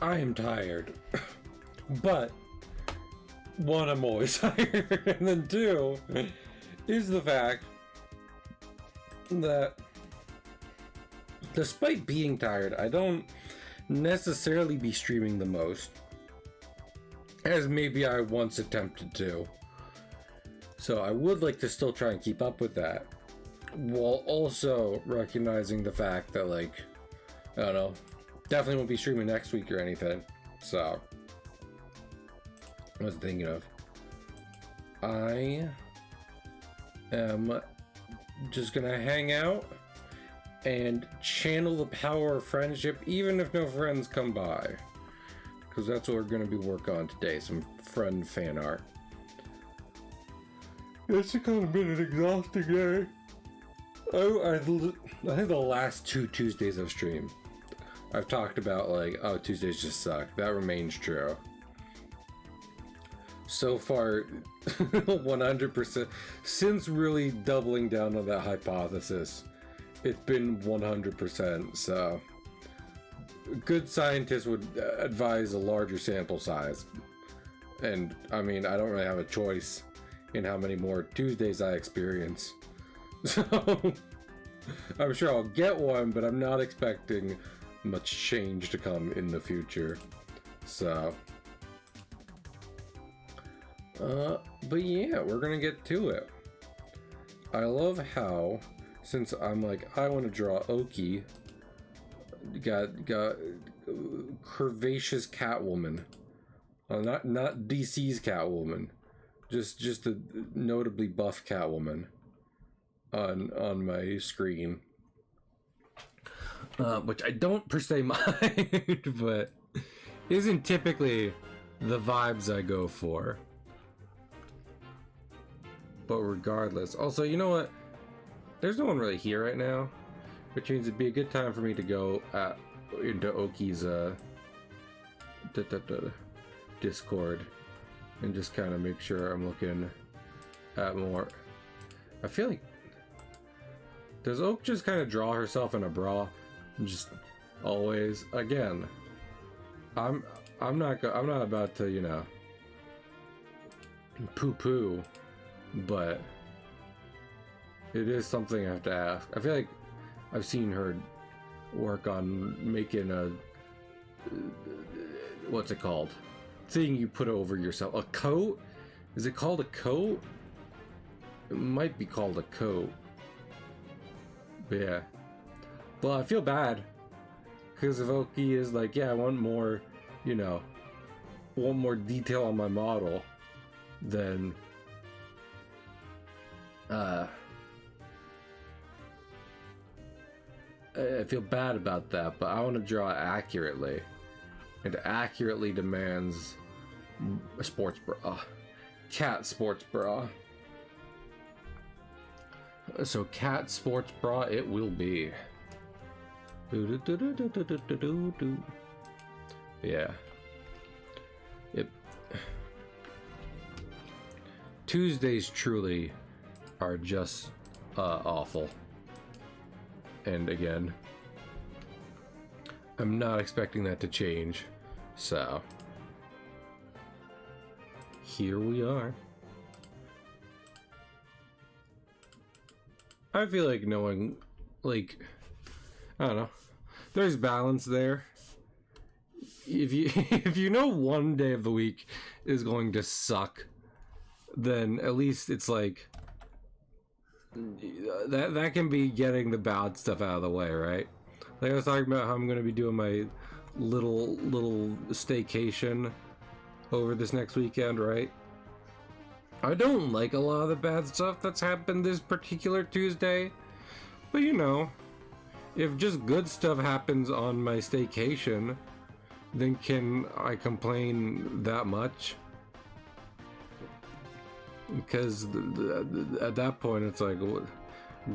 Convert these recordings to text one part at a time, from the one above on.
I am tired. But, one, I'm always tired. And then two, is the fact that despite being tired, I don't necessarily be streaming the most, as maybe I once attempted to. So I would like to still try and keep up with that, while also recognizing the fact that, like, I don't know, definitely won't be streaming next week or anything. So I was thinking of, I am just gonna hang out and channel the power of friendship, even if no friends come by, because that's what we're gonna be working on today, some friend fan art. It's kind of been an exhausting day. I think the last 2 Tuesdays I've streamed, I've talked about, like, oh, Tuesdays just suck. That remains true. So far, 100%, since really doubling down on that hypothesis, it's been 100%, so good scientists would advise a larger sample size. And, I mean, I don't really have a choice in how many more Tuesdays I experience. So, I'm sure I'll get one, but I'm not expecting much change to come in the future. So, but yeah, we're gonna get to it. I love how, since I'm like, I want to draw Oki, got curvaceous Catwoman, not DC's Catwoman, just a notably buff Catwoman on my screen, which I don't per se mind, but isn't typically the vibes I go for. But regardless, also, you know what? There's no one really here right now, which means it'd be a good time for me to go into Oki's Discord and just kind of make sure I'm looking at more. I feel like, does Oak just kind of draw herself in a bra? Just always. Again, I'm not about to, you know, poo-poo, but it is something I have to ask. I feel like I've seen her work on making a, what's it called? Thing you put over yourself. A coat? Is it called a coat? It might be called a coat. But yeah. Well, I feel bad, because if Oki is like, yeah, I want more, you know, want more detail on my model, then I feel bad about that, but I want to draw accurately. It accurately demands a sports bra. Cat sports bra. So cat sports bra it will be. Yeah. Yep. Tuesdays truly are just awful. And again, I'm not expecting that to change. So, here we are. I feel like knowing, like, I don't know, there's balance there. If you if you know one day of the week is going to suck, then at least it's like that can be getting the bad stuff out of the way, right? Like I was talking about how I'm going to be doing my little staycation over this next weekend, right? I don't like a lot of the bad stuff that's happened this particular Tuesday, but you know, if just good stuff happens on my staycation, then can I complain that much? Because at that point it's like,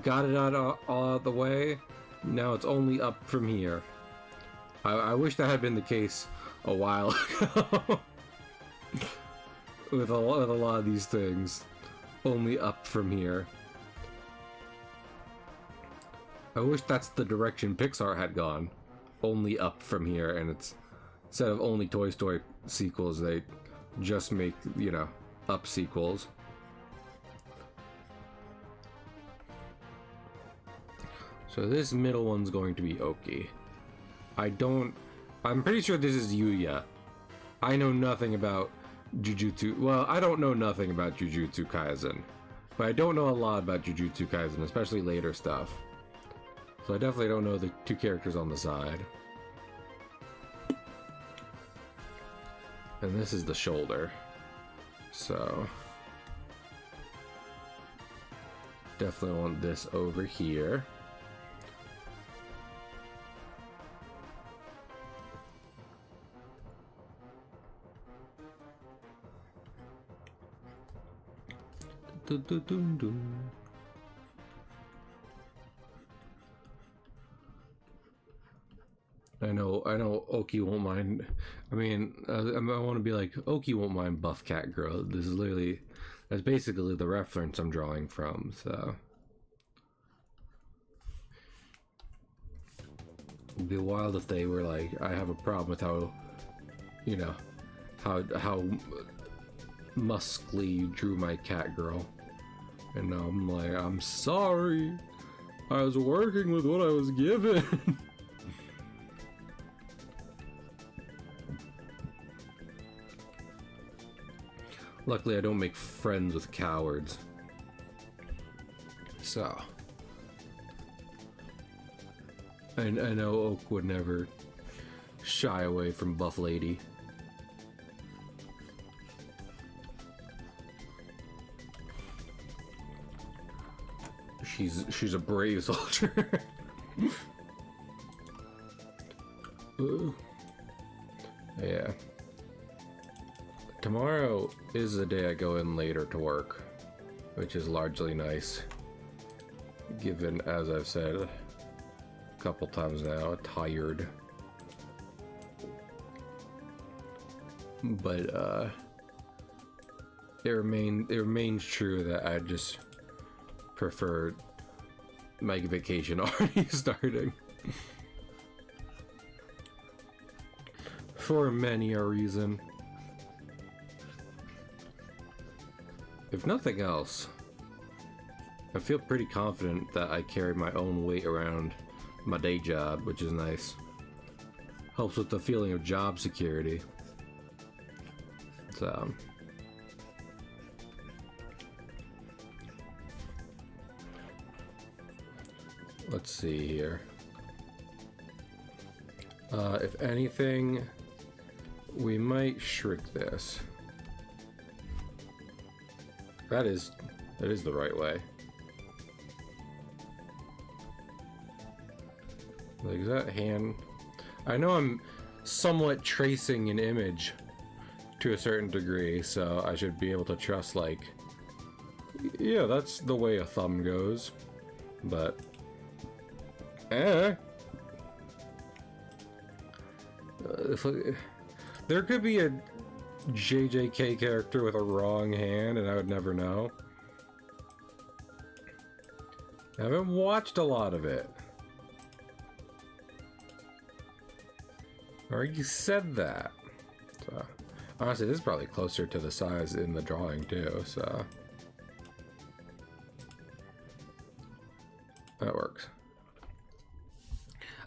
got it all out the way, now it's only up from here. I wish that had been the case a while ago. with a lot of these things, only up from here. I wish that's the direction Pixar had gone, only up from here, and it's instead of only Toy Story sequels, they just make, you know, Up sequels. So this middle one's going to be Oki. I'm pretty sure this is Yuya. I know nothing about Jujutsu. Well, I don't know nothing about Jujutsu Kaisen. But I don't know a lot about Jujutsu Kaisen, especially later stuff. So I definitely don't know the two characters on the side. And this is the shoulder. So definitely want this over here. I know Oki won't mind. I mean, I want to be like, Oki won't mind buff cat girl. This is literally, that's basically the reference I'm drawing from, so. It'd be wild if they were like, I have a problem with how, you know, how muscly you drew my cat girl. And now I'm like, I'm sorry. I was working with what I was given. Luckily, I don't make friends with cowards. So. I know Oak would never shy away from Buff Lady. She's a brave soldier. Yeah. Tomorrow is the day I go in later to work, which is largely nice. Given, as I've said a couple times now, tired. But it remains true that I just prefer my vacation already starting. For many a reason. If nothing else, I feel pretty confident that I carry my own weight around my day job, which is nice. Helps with the feeling of job security. So let's see here. If anything, we might shrink this. That is the right way. Like, is that hand? I know I'm somewhat tracing an image to a certain degree, so I should be able to trust, like, yeah, that's the way a thumb goes. But there could be a JJK character with a wrong hand and I would never know. I haven't watched a lot of it. Or you said that. So, honestly, this is probably closer to the size in the drawing too, so that works.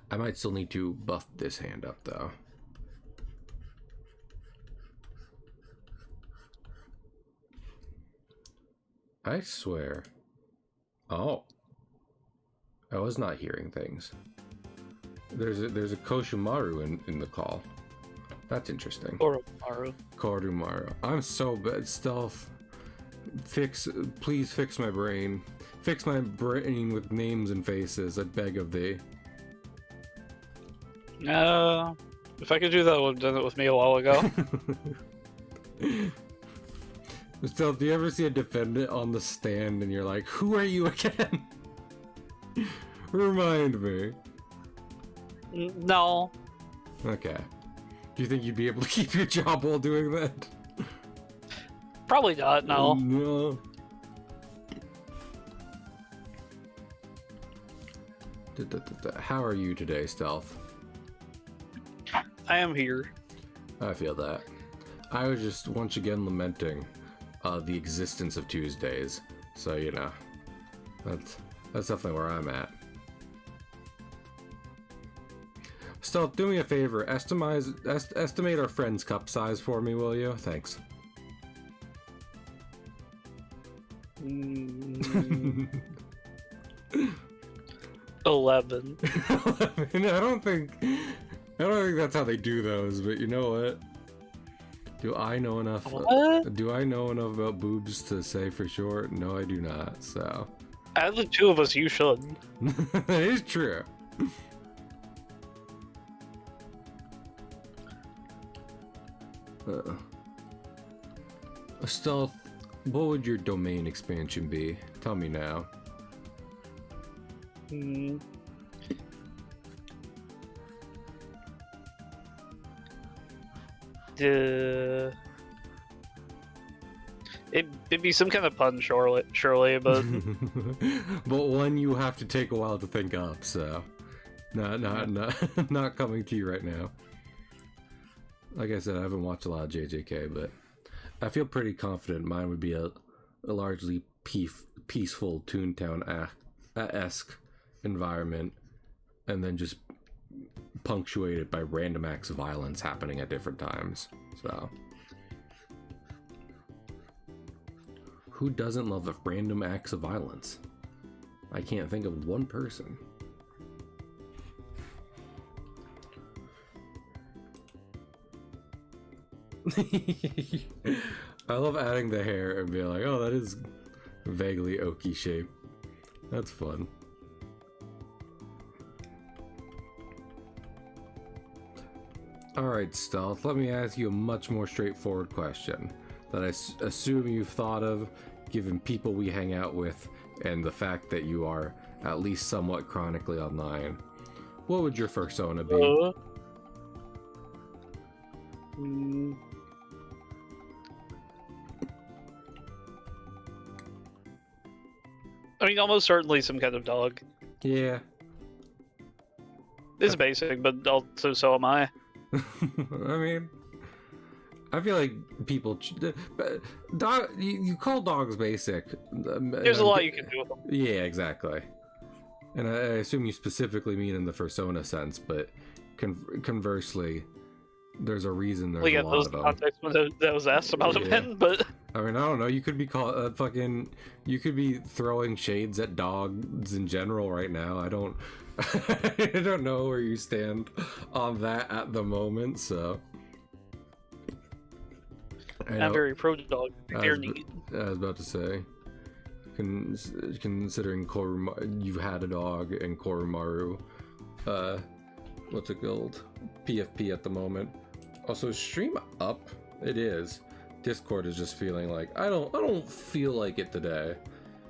I might still need to buff this hand up though. I swear. Oh. I was not hearing things. There's a Koshimaru in the call. That's interesting. Korumaru. I'm so bad. Stealth. Please fix my brain. Fix my brain with names and faces, I beg of thee. If I could do that, I would have done it with me a while ago. Still, do you ever see a defendant on the stand and you're like, who are you again? Remind me. No. Okay. Do you think you'd be able to keep your job while doing that? Probably not, no. No. How are you today, Stealth? I am here. I feel that. I was just once again lamenting the existence of Tuesdays. So, you know, that's definitely where I'm at. Still, do me a favor, estimate our friend's cup size for me, will you? Thanks. Mm. 11. 11. I don't think that's how they do those, but you know what? Do I know enough? What? Do I know enough about boobs to say for sure? No, I do not. So. Out of the two of us, you should. It is true. Stealth, what would your domain expansion be? Tell me now. Hmm. It'd be some kind of pun, surely, but but one you have to take a while to think up. So, not coming to you right now. Like I said, I haven't watched a lot of JJK, but I feel pretty confident mine would be a largely peaceful Toontown-esque environment, and then just punctuated by random acts of violence happening at different times. So, who doesn't love the random acts of violence? I can't think of one person. I love adding the hair and being like, oh, that is vaguely oaky shape. That's fun. Alright, Stealth, let me ask you a much more straightforward question that I assume you've thought of, given people we hang out with and the fact that you are at least somewhat chronically online. What would your persona be? I mean, almost certainly some kind of dog. Yeah. It's basic, but also so am I. I mean, I feel like people, you call dogs basic. There's a lot you can do with them. Yeah, exactly. And I assume you specifically mean in the persona sense, but conversely, there's a reason there's a lot of them. Context when that was asked about him in, but I mean, I don't know. You could be you could be throwing shades at dogs in general right now. I don't I don't know where you stand on that at the moment, so. I'm very pro dog. I was about to say, considering you've had a dog and Koromaru, what's it called? PFP at the moment. Also, stream up. It is. Discord is just feeling like I don't feel like it today,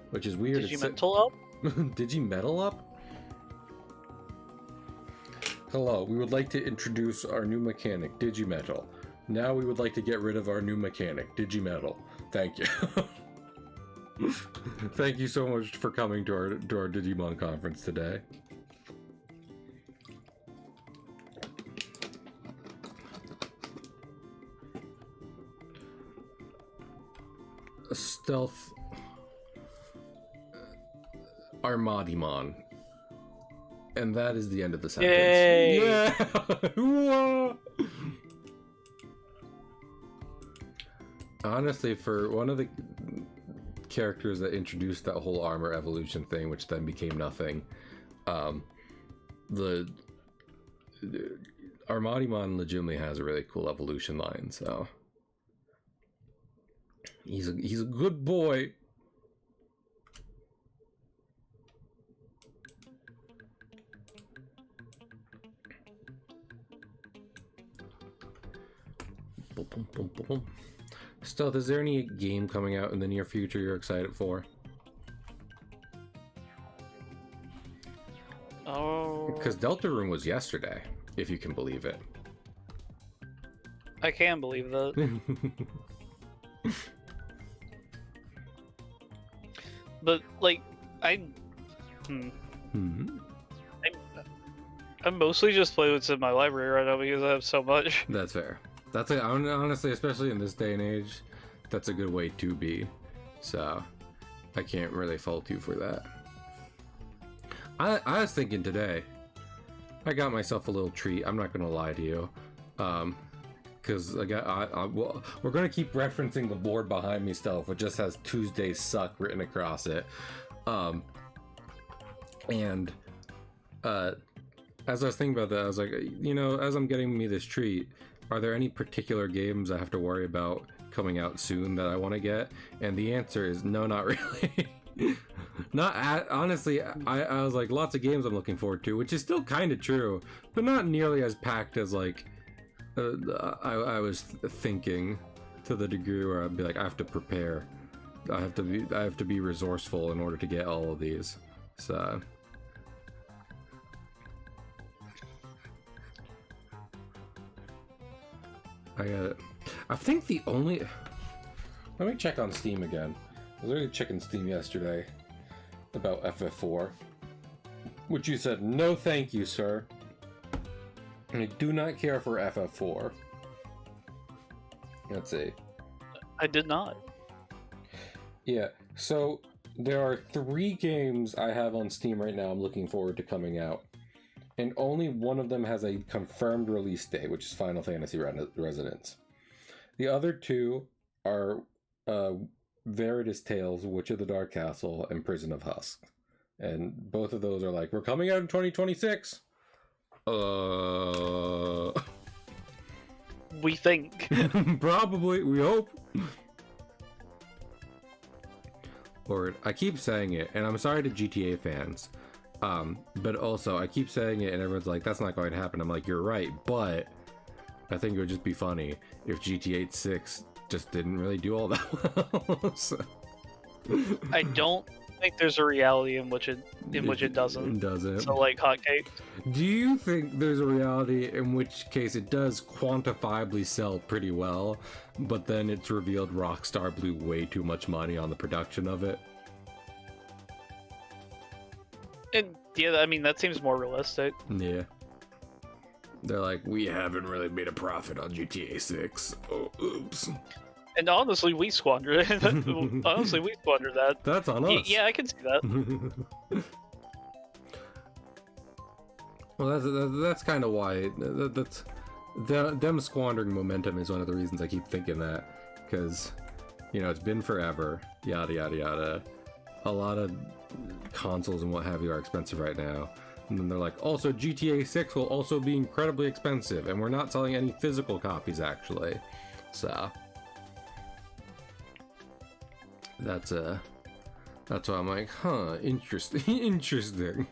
which is weird. Did you mental up? Did you metal up? Hello, we would like to introduce our new mechanic, Digimetal. Now we would like to get rid of our new mechanic, Digimetal. Thank you. Thank you so much for coming to our Digimon conference today. Stealth Armadimon. And that is the end of the sentence. Yay! Yeah! Honestly, for one of the characters that introduced that whole armor evolution thing, which then became nothing, the Armadimon legitimately has a really cool evolution line, so he's a good boy. Boom, boom, boom, boom. Stealth, is there any game coming out in the near future you're excited for? Oh. Because Deltarune was yesterday, if you can believe it. I can believe that. But, like, I'm mostly just playing what's in my library right now because I have so much. That's fair. That's honestly, especially in this day and age, that's a good way to be. So I can't really fault you for that. I was thinking today, I got myself a little treat. I'm not gonna lie to you, because well, we're gonna keep referencing the board behind me still, if it just has Tuesdays suck written across it. And as I was thinking about that, I was like, as I'm getting me this treat, are there any particular games I have to worry about coming out soon that I want to get? And the answer is no, not really. Honestly, I was like, lots of games I'm looking forward to, which is still kind of true, but not nearly as packed as like I was thinking, to the degree where I'd be like, I have to prepare. I have to be resourceful in order to get all of these. So I got it. I think the only... Let me check on Steam again. I was already checking Steam yesterday about FF4, which you said, no thank you, sir. I do not care for FF4. Let's see. I did not. Yeah, so there are 3 games I have on Steam right now I'm looking forward to coming out. And only one of them has a confirmed release date, which is Final Fantasy Resonance. The other 2 are Veritas Tales, Witch of the Dark Castle, and Prison of Husk. And both of those are like, we're coming out in 2026! We think. Probably, we hope. Lord, I keep saying it, and I'm sorry to GTA fans. But also, I keep saying it, and everyone's like, that's not going to happen. I'm like, you're right, but I think it would just be funny if GTA 6 just didn't really do all that well. So. I don't think there's a reality in which it doesn't. It doesn't. So like hotcakes. Do you think there's a reality in which case it does quantifiably sell pretty well, but then it's revealed Rockstar blew way too much money on the production of it? And yeah, I mean that seems more realistic. Yeah. They're like, we haven't really made a profit on GTA 6. Oh, oops. And honestly, we squandered it. Honestly, we squandered that. That's on us. Yeah, I can see that. Well, that's kind of why. Them squandering momentum is one of the reasons I keep thinking that. Because, it's been forever. Yada, yada, yada. A lot of consoles and what have you are expensive right now. And then they're like, also GTA 6 will also be incredibly expensive, and we're not selling any physical copies, actually. So that's why I'm like, huh, interesting.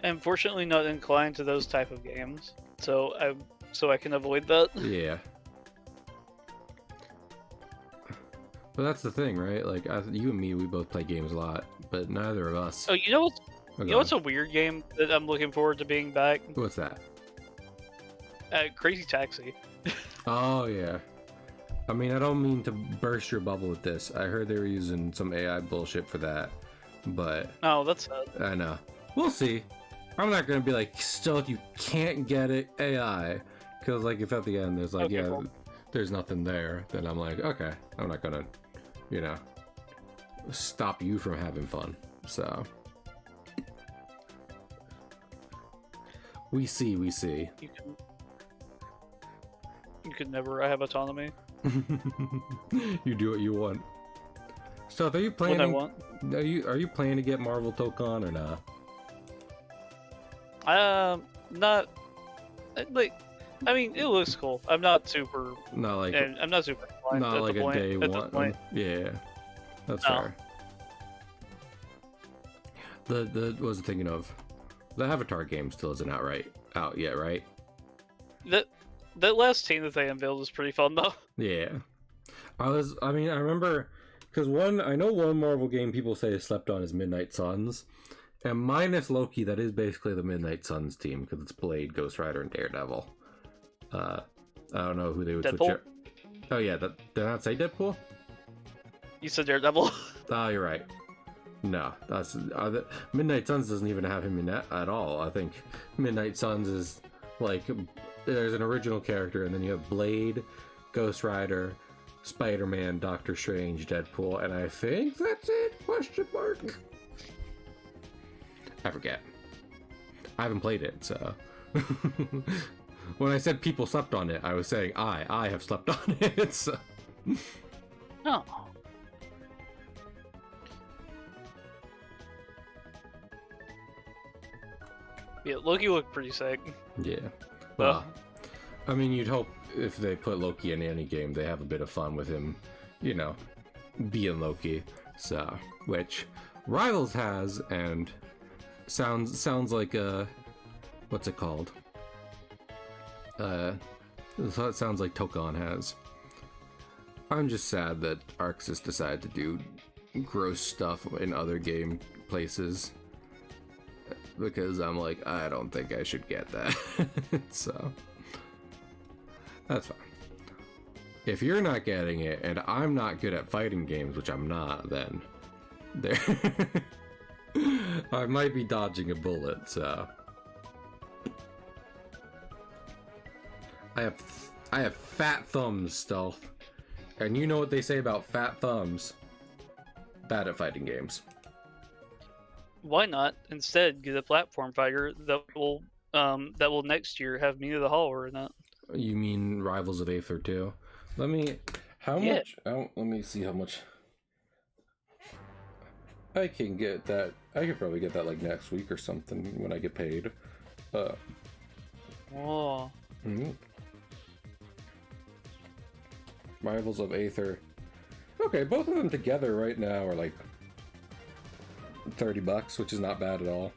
Unfortunately, not inclined to those type of games, so I can avoid that. Yeah. But that's the thing, right? Like, you and me, we both play games a lot, but neither of us. Oh, you know what's a weird game that I'm looking forward to being back? What's that? Crazy Taxi. Oh, yeah. I mean, I don't mean to burst your bubble with this. I heard they were using some AI bullshit for that, but... Oh, that's sad. I know. We'll see. I'm not gonna be like, still, you can't get it, AI. Because, like, if at the end there's like, okay, yeah, cool, there's nothing there, then I'm like, okay, I'm not gonna, stop you from having fun. So... We see. You could never have autonomy. You do what you want. So, are you planning? What I want. Are you planning to get Marvel Tokon or not? Not like. I mean, it looks cool. I'm not super. Not like. I'm not super. Not like a day one. Yeah, that's fair. What was I thinking of? The Avatar game still isn't out yet, right? That last scene that they unveiled was pretty fun, though. Yeah. I remember... Because I know one Marvel game people say is slept on is Midnight Suns. And minus Loki, that is basically the Midnight Suns team, because it's Blade, Ghost Rider, and Daredevil. I don't know who they would Deadpool? switch out. Oh yeah, did I not say Deadpool? You said Daredevil. Oh, you're right. No, that's Midnight Suns doesn't even have him in that at all. I think Midnight Suns is like there's an original character, and then you have Blade, Ghost Rider, Spider-Man, Doctor Strange, Deadpool, and I think that's it? Question mark. I forget. I haven't played it, so. When I said people slept on it, I was saying I have slept on it. So. Oh. Yeah, Loki looked pretty sick. Yeah. Well, I mean, you'd hope if they put Loki in any game, they have a bit of fun with him, you know, being Loki. So, which Rivals has, and sounds like what's it called? It sounds like Tokon has. I'm just sad that Arxis decided to do gross stuff in other game places. Because I'm like, I don't think I should get that. So, that's fine. If you're not getting it, and I'm not good at fighting games, which I'm not, then there I might be dodging a bullet, so. I have fat thumbs, Stealth. And you know what they say about fat thumbs. Bad at fighting games. Why not instead get a platform fighter that will next year have Meat of the Holler in it? You mean Rivals of Aether 2? Let me much? Let me see how much I can get that. I could probably get that like next week or something when I get paid. Oh. Mm-hmm. Rivals of Aether. Okay, both of them together right now are like $30, which is not bad at all.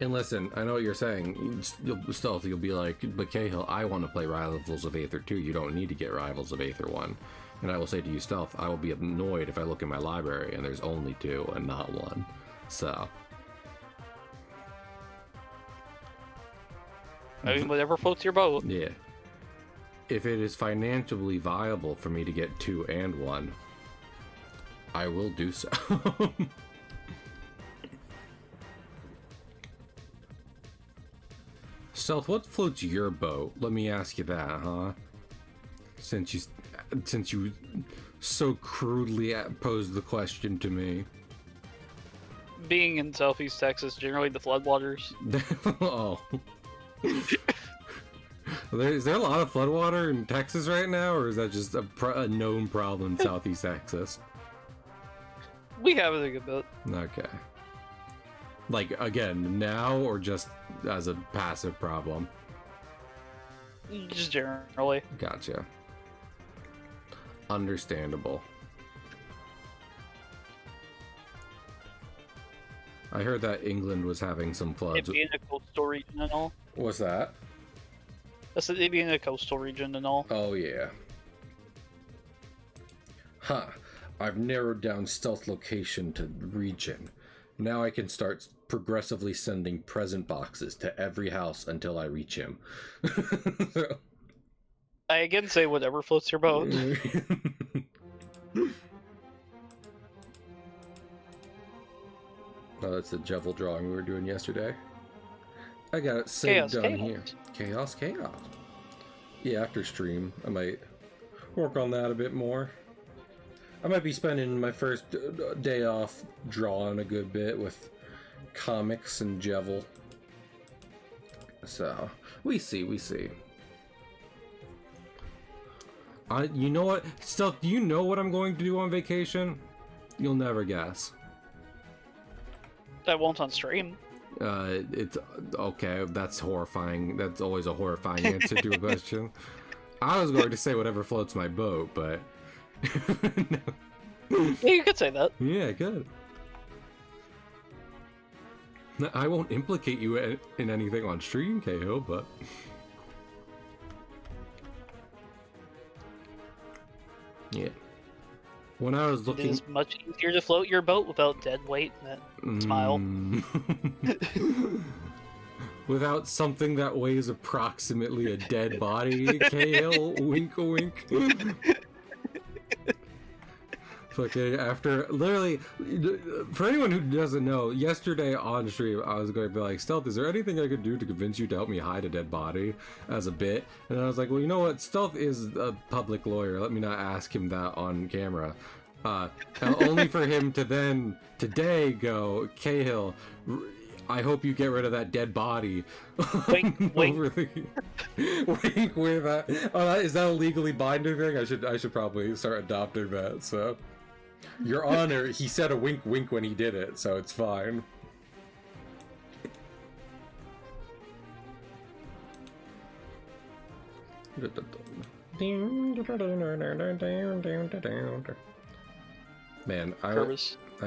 And listen, I know what you're saying. You'll be like, but Cahill, I want to play Rivals of Aether 2. You don't need to get Rivals of Aether 1. And I will say to you, Stealth, I will be annoyed if I look in my library and there's only 2 and not 1. So. I mean, whatever floats your boat. Yeah. If it is financially viable for me to get 2 and 1, I will do so. Stealth, what floats your boat? Let me ask you that, huh? Since you so crudely posed the question to me. Being in Southeast Texas, generally the floodwaters. Oh. Is there a lot of floodwater in Texas right now, or is that just a known problem in Southeast Texas? We have it a good bit. Okay. Like, again, now, or just as a passive problem? Just generally. Gotcha. Understandable. I heard that England was having some floods. It being a coastal region and all. What's that? I said it being a coastal region and all. Oh, yeah. Huh. I've narrowed down Stealth location to region. Now I can start progressively sending present boxes to every house until I reach him. I again say whatever floats your boat. Oh, that's the Jevil drawing we were doing yesterday. I got it saved down here. Chaos. Yeah, after stream, I might work on that a bit more. I might be spending my first day off drawing a good bit with comics and Jevil. So, we see. You know what? Stealth, do you know what I'm going to do on vacation? You'll never guess. I won't on stream. It's okay. That's horrifying. That's always a horrifying answer to a question. I was going to say whatever floats my boat, but no. Yeah, you could say that. Yeah, good. I won't implicate you in anything on stream, Cahill, but yeah. When I was looking, it is much easier to float your boat without dead weight than smile. Without something that weighs approximately a dead body, Cahill, wink wink. Fucking after, literally, for anyone who doesn't know, yesterday on stream, I was going to be like, Stealth, is there anything I could do to convince you to help me hide a dead body as a bit? And I was like, well, you know what? Stealth is a public lawyer. Let me not ask him that on camera. Only for him to then, today, go, Cahill, I hope you get rid of that dead body. Wink, wink. Wink with that. Is that a legally binding thing? I should probably start adopting that. So, Your Honor, he said a wink, wink when he did it, so it's fine. Man, I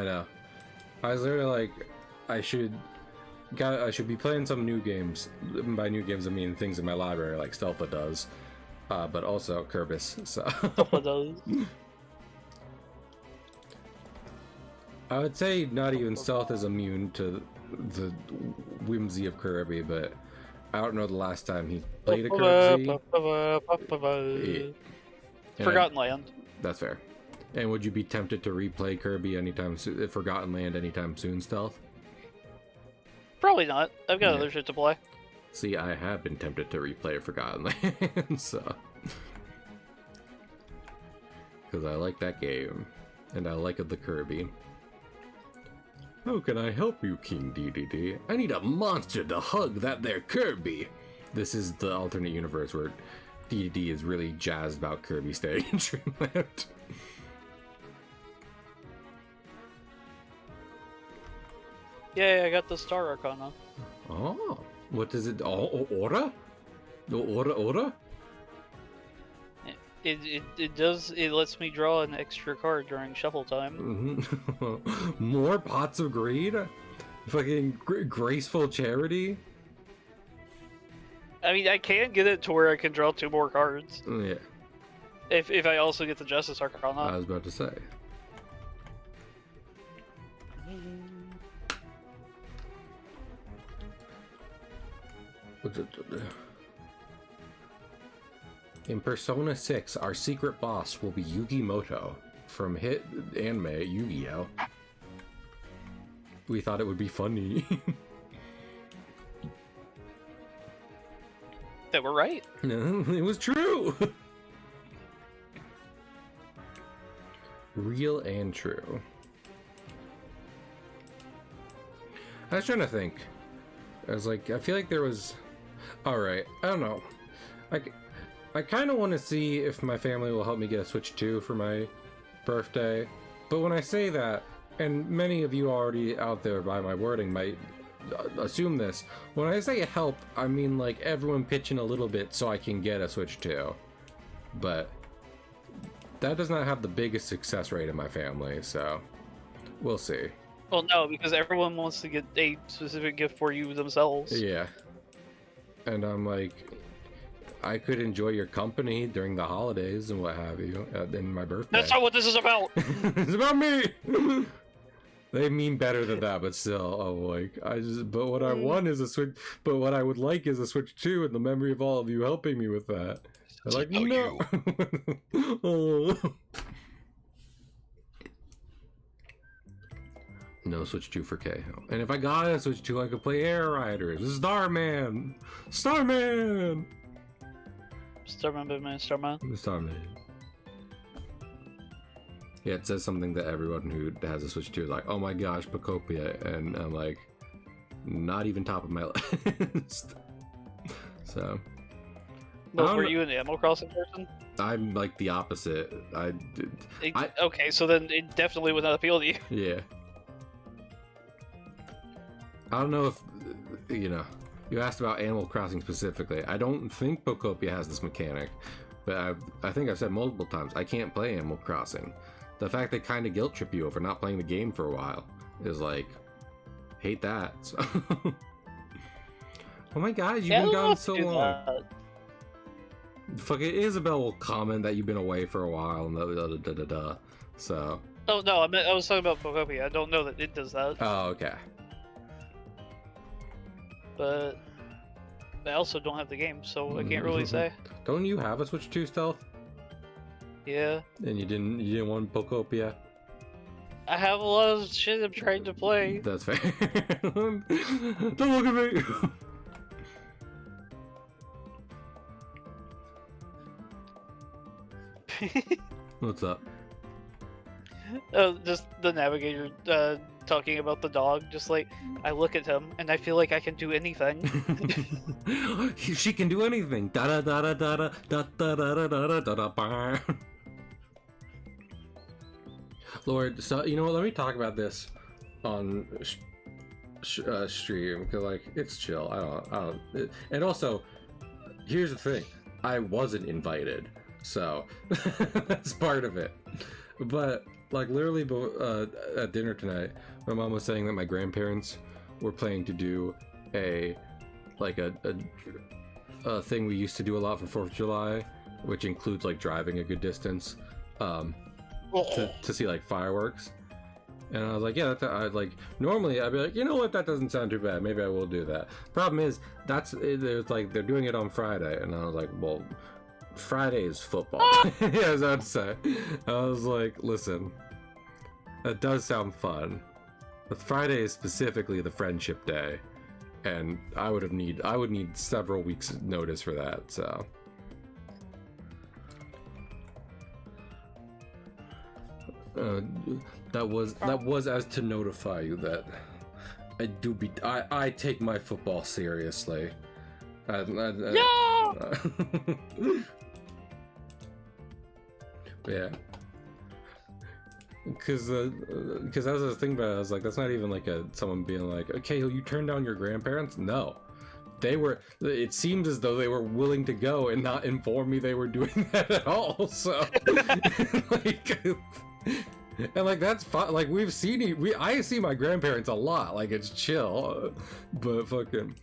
know. I was literally like, I should be playing some new games. By new games, I mean things in my library, like Stelpa does, but also Kerbis. So Stelpa does. I would say not even Stealth is immune to the whimsy of Kirby, but I don't know the last time he played a Kirby. Forgotten Land. That's fair. And would you be tempted to replay Kirby anytime soon? Forgotten Land anytime soon, Stealth? Probably not. I've got other shit to play. See, I have been tempted to replay Forgotten Land, so... Because I like that game, and I like the Kirby. How can I help you, King DDD? I need a monster to hug that there Kirby! This is the alternate universe where DDD is really jazzed about Kirby staying in Dreamland. Yeah, I got the Star Arcana. Oh, what is it? Oh, Aura? Aura? It does. It lets me draw an extra card during shuffle time. Mm-hmm. More Pots of Greed? Fucking graceful charity? I mean, I can get it to where I can draw 2 more cards. Yeah. If I also get the Justice Arcana. I was about to say. In Persona 6, our secret boss will be Yugi Moto from hit anime Yu-Gi-Oh! We thought it would be funny. That we're right. It was true! Real and true. I was trying to think. I was like, I feel like there was... Alright, I don't know. I kind of want to see if my family will help me get a Switch 2 for my birthday. But when I say that, and many of you already out there by my wording might assume this, when I say help, I mean like everyone pitch in a little bit so I can get a Switch 2. But that does not have the biggest success rate in my family, so we'll see. Well, no, because everyone wants to get a specific gift for you themselves. Yeah. And I'm like, I could enjoy your company during the holidays and what have you, in my birthday. That's not what this is about! It's about me! They mean better than that, but still, I'm like, but what I want is a Switch, but what I would like is a Switch 2 and the memory of all of you helping me with that. I'm like, no! Oh. No Switch 2 for Cahill. And if I got a Switch 2, I could play Air Riders, Starman! Starman! Starman, Bitman, Starman. Starman. Yeah, it says something that everyone who has a Switch 2 is like, oh my gosh, Pocopia, and I'm like, not even top of my list. So. But were you an Animal Crossing person? I'm like the opposite. Okay, so then it definitely would not appeal to you. Yeah. I don't know if, you know, you asked about Animal Crossing specifically. I don't think Pocopia has this mechanic, but I think I've said multiple times, I can't play Animal Crossing. The fact they kind of guilt trip you over not playing the game for a while is like, hate that. So. Oh my god, you've been gone so long. Fucking Isabel will comment that you've been away for a while and da-da-da-da-da. So. Oh no, I was talking about Pocopia. I don't know that it does that. Oh, okay. But I also don't have the game, so I can't really say. Don't you have a Switch 2 Stealth? Yeah. And you didn't want Pocopia? I have a lot of shit I'm trying to play. That's fair. Don't look at me. What's up? Just the navigator talking about the dog. Just like, I look at him and I feel like I can do anything. She can do anything. Da da da da da da da da da da da da da. Lord, so you know what? Let me talk about this on stream because like it's chill. I don't. And also, here's the thing: I wasn't invited, so that's part of it. But like literally, at dinner tonight, my mom was saying that my grandparents were planning to do a thing we used to do a lot for 4th of July, which includes like driving a good distance. To see like fireworks, and I was like, yeah, I like normally I'd be like, you know what, that doesn't sound too bad, maybe I will do that. Problem is it's like they're doing it on Friday, and I was like, well, Friday is football. Yeah, as I'd say. I was like, listen, that does sound fun, but Friday is specifically the friendship day, and I would need several weeks notice for that, so. That was as to notify you that I take my football seriously. Yeah. Because that was the thing about it. I was like, that's not even like someone being like, okay, you turned down your grandparents? No. It seems as though they were willing to go and not inform me they were doing that at all, so like, and like that's fun. Like I see my grandparents a lot, like it's chill, but fucking,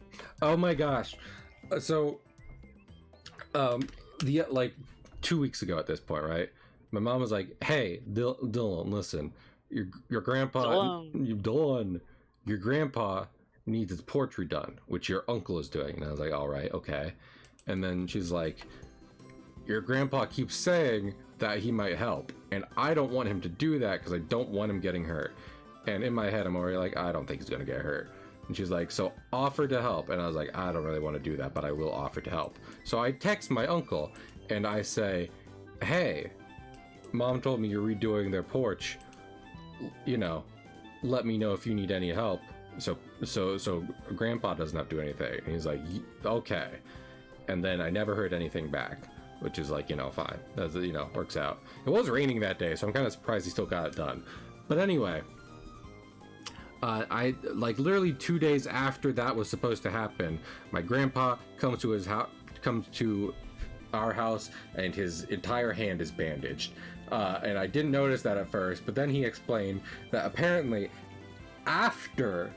oh my gosh. So like 2 weeks ago at this point, right, my mom was like, hey, Dylan, listen, your grandpa, Dylan, your grandpa needs his porch redone, which your uncle is doing. And I was like, all right, okay. And then she's like, your grandpa keeps saying that he might help, and I don't want him to do that because I don't want him getting hurt. And in my head, I'm already like, I don't think he's gonna get hurt. And she's like, so offer to help. And I was like, I don't really want to do that, but I will offer to help. So I text my uncle and I say, hey, mom told me you're redoing their porch, you know, let me know if you need any help. So grandpa doesn't have to do anything. And he's like, okay. And then I never heard anything back, which is like, you know, fine. That's, you know, works out. It was raining that day, so I'm kind of surprised he still got it done. But anyway, I like literally 2 days after that was supposed to happen, my grandpa comes to our house and his entire hand is bandaged. And I didn't notice that at first, but then he explained that apparently after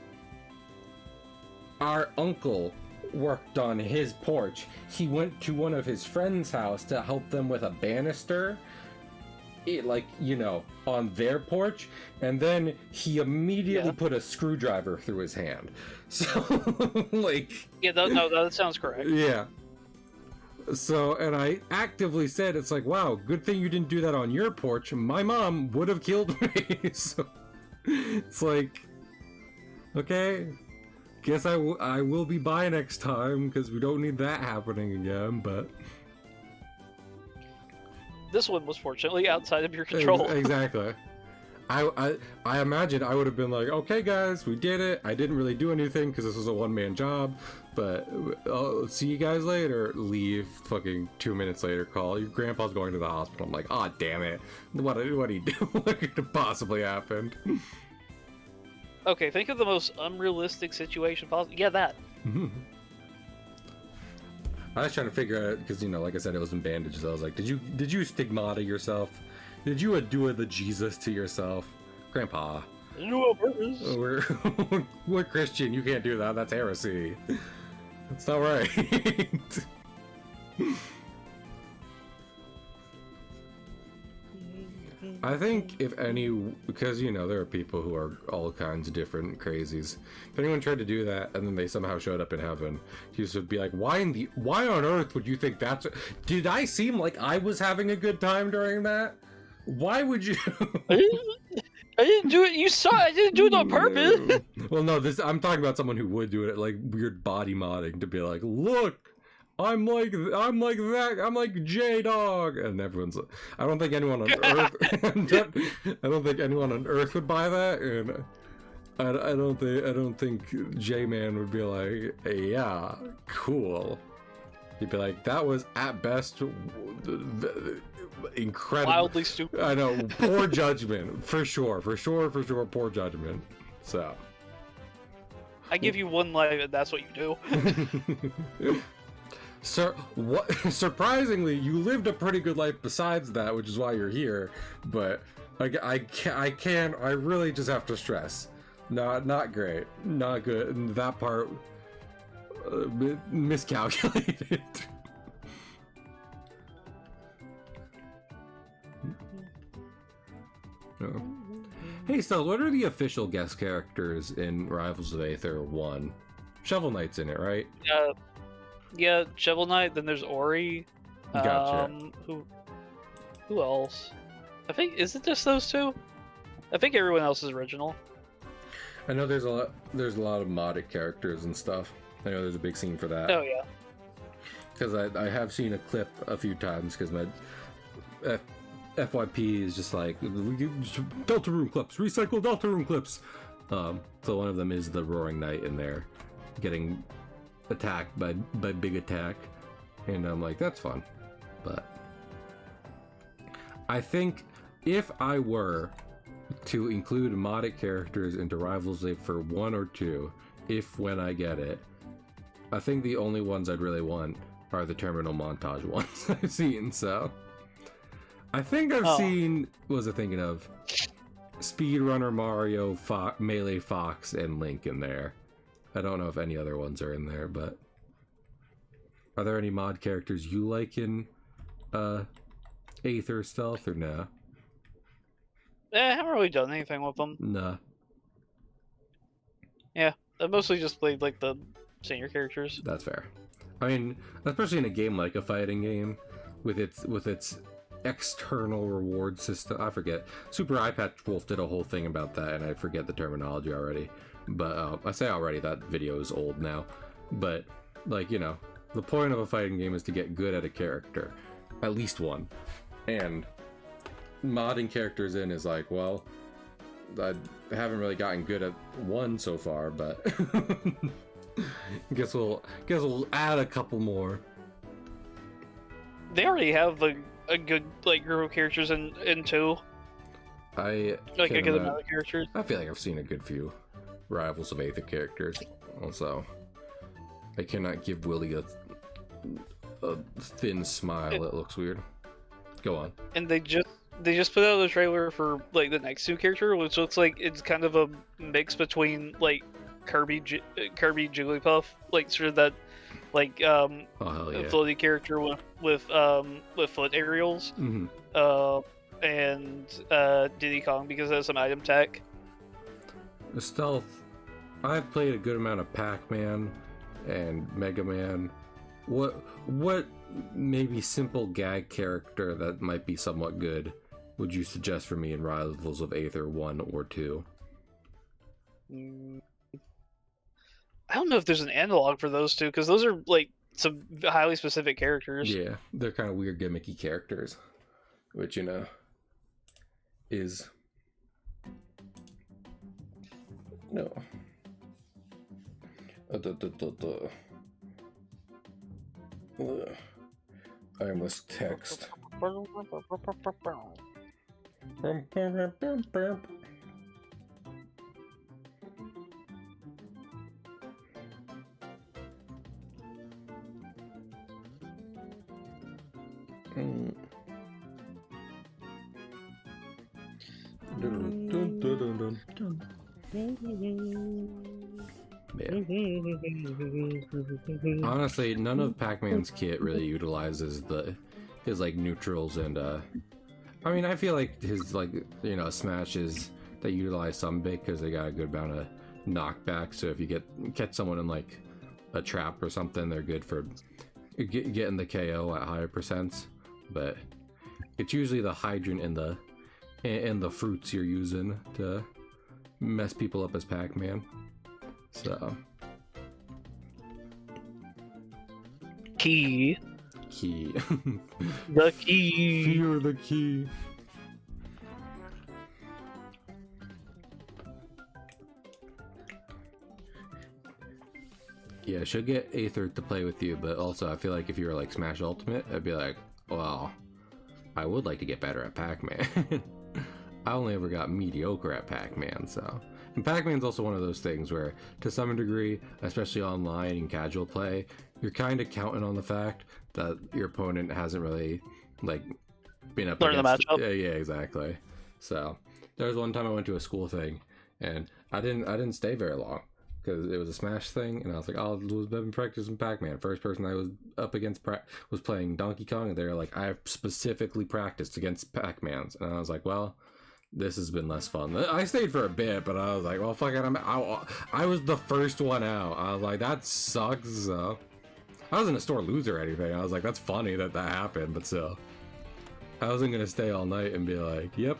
our uncle worked on his porch, he went to one of his friends' house to help them with a banister, like, you know, on their porch, and then he immediately put a screwdriver through his hand. So, like... Yeah, that sounds correct. Yeah. So, and I actively said, it's like, wow, good thing you didn't do that on your porch. My mom would have killed me. So, it's like, okay, guess I will be by next time, because we don't need that happening again, but... This one was fortunately outside of your control. Exactly. I imagine I would have been like, okay guys, we did it. I didn't really do anything because this was a one-man job, but I'll see you guys later. Leave. Fucking 2 minutes later, call, your grandpa's going to the hospital. I'm like, oh damn it, what do you do? What could have possibly happened? Okay, think of the most unrealistic situation possible. Yeah, that. I was trying to figure out, because, you know, like I said, it was in bandages. I was like, did you stigmata yourself? Did you do the Jesus to yourself? Grandpa. I didn't do it on purpose. We're Christian. You can't do that. That's heresy. That's not right. I think if any, because, you know, there are people who are all kinds of different crazies. If anyone tried to do that and then they somehow showed up in heaven, you would be like, why on earth would you think that's... Did I seem like I was having a good time during that? Why would you... I didn't do it. You saw. I didn't do it on purpose. Well, no, this I'm talking about someone who would do it, like weird body modding to be like, look, I'm like that, I'm like J Dog, and everyone's. I don't think anyone on Earth. I don't think anyone on Earth would buy that, and I don't think J Man would be like, yeah, cool. He'd be like, that was at best incredible, Wildly stupid. I know, poor judgment, for sure, poor judgment. So I give you one life, and that's what you do. Surprisingly, you lived a pretty good life besides that, which is why you're here. But I really just have to stress, not great, not good. And that part miscalculated. Oh. Hey, Stel, what are the official guest characters in Rivals of Aether 1? Shovel Knight's in it, right? Yeah, Shovel Knight. Then there's Ori. Gotcha. Who else? I think is it just those two? I think everyone else is original. I know there's a lot of modded characters and stuff. I know there's a big scene for that. Oh yeah. Because I have seen a clip a few times because my FYP is just like Deltarune clips, recycle Deltarune clips. So one of them is the Roaring Knight in there, getting attacked by Big Attack, and I'm like, that's fun. But I think if I were to include modded characters into Rivals Day for 1 or 2, if when I get it, I think the only ones I'd really want are the terminal montage ones I've seen. So I think I've seen, what was I thinking of? Speedrunner Mario, Melee Fox, and Link in there. I don't know if any other ones are in there, but are there any mod characters you like in Aether Stealth or nah? I haven't really done anything with them. Nah. Yeah, I mostly just played like the senior characters. That's fair. I mean, especially in a game like a fighting game, with its external reward system. I forget. Super Eye Patch Wolf did a whole thing about that, and I forget the terminology already. But I say already, that video is old now. But like, you know, the point of a fighting game is to get good at a character, at least one. And modding characters in is like, well, I haven't really gotten good at one so far, but guess we'll add a couple more. They already have a good like group of characters in 2. A good amount of characters. I feel like I've seen a good few Rivals of Aether characters. Also, I cannot give Willy a thin smile. It looks weird. Go on. And they just put out a trailer for like the next 2 character, which looks like it's kind of a mix between like Kirby Jigglypuff, like sort of that like hell yeah, floaty character with foot aerials, and Diddy Kong because it has some item tech. The Stealth. I've played a good amount of Pac-Man and Mega Man. What maybe simple gag character that might be somewhat good would you suggest for me in Rivals of Aether 1 or 2? I don't know if there's an analog for those two, because those are like some highly specific characters. Yeah, they're kind of weird gimmicky characters, which, you know, is no. I almost text. Honestly, none of Pac-Man's kit really utilizes his like neutrals, and I mean, I feel like his, like, you know, smashes, they utilize some bit because they got a good amount of knockback. So if you catch someone in like a trap or something, they're good for getting the KO at higher percents. But it's usually the hydrant and and the fruits you're using to mess people up as Pac-Man. So Key. The key. Fear the key. Yeah, she'll get Aether to play with you, but also I feel like if you were like Smash Ultimate, I'd be like, well, I would like to get better at Pac-Man. I only ever got mediocre at Pac-Man, so. And Pac-Man's also one of those things where, to some degree, especially online and casual play, you're kind of counting on the fact that your opponent hasn't really, like, been up Learn against... the matchup. Yeah, exactly. So, there was one time I went to a school thing, and I didn't stay very long. Because it was a Smash thing, and I was like, oh, I've been practicing Pac-Man. First person I was up against was playing Donkey Kong, and they're like, I've specifically practiced against Pac-Mans. And I was like, well, this has been less fun. I stayed for a bit, but I was like, well, fuck it, I was the first one out. I was like, that sucks. So. I wasn't a sore loser or anything. I was like, that's funny that happened, but still. I wasn't going to stay all night and be like, yep,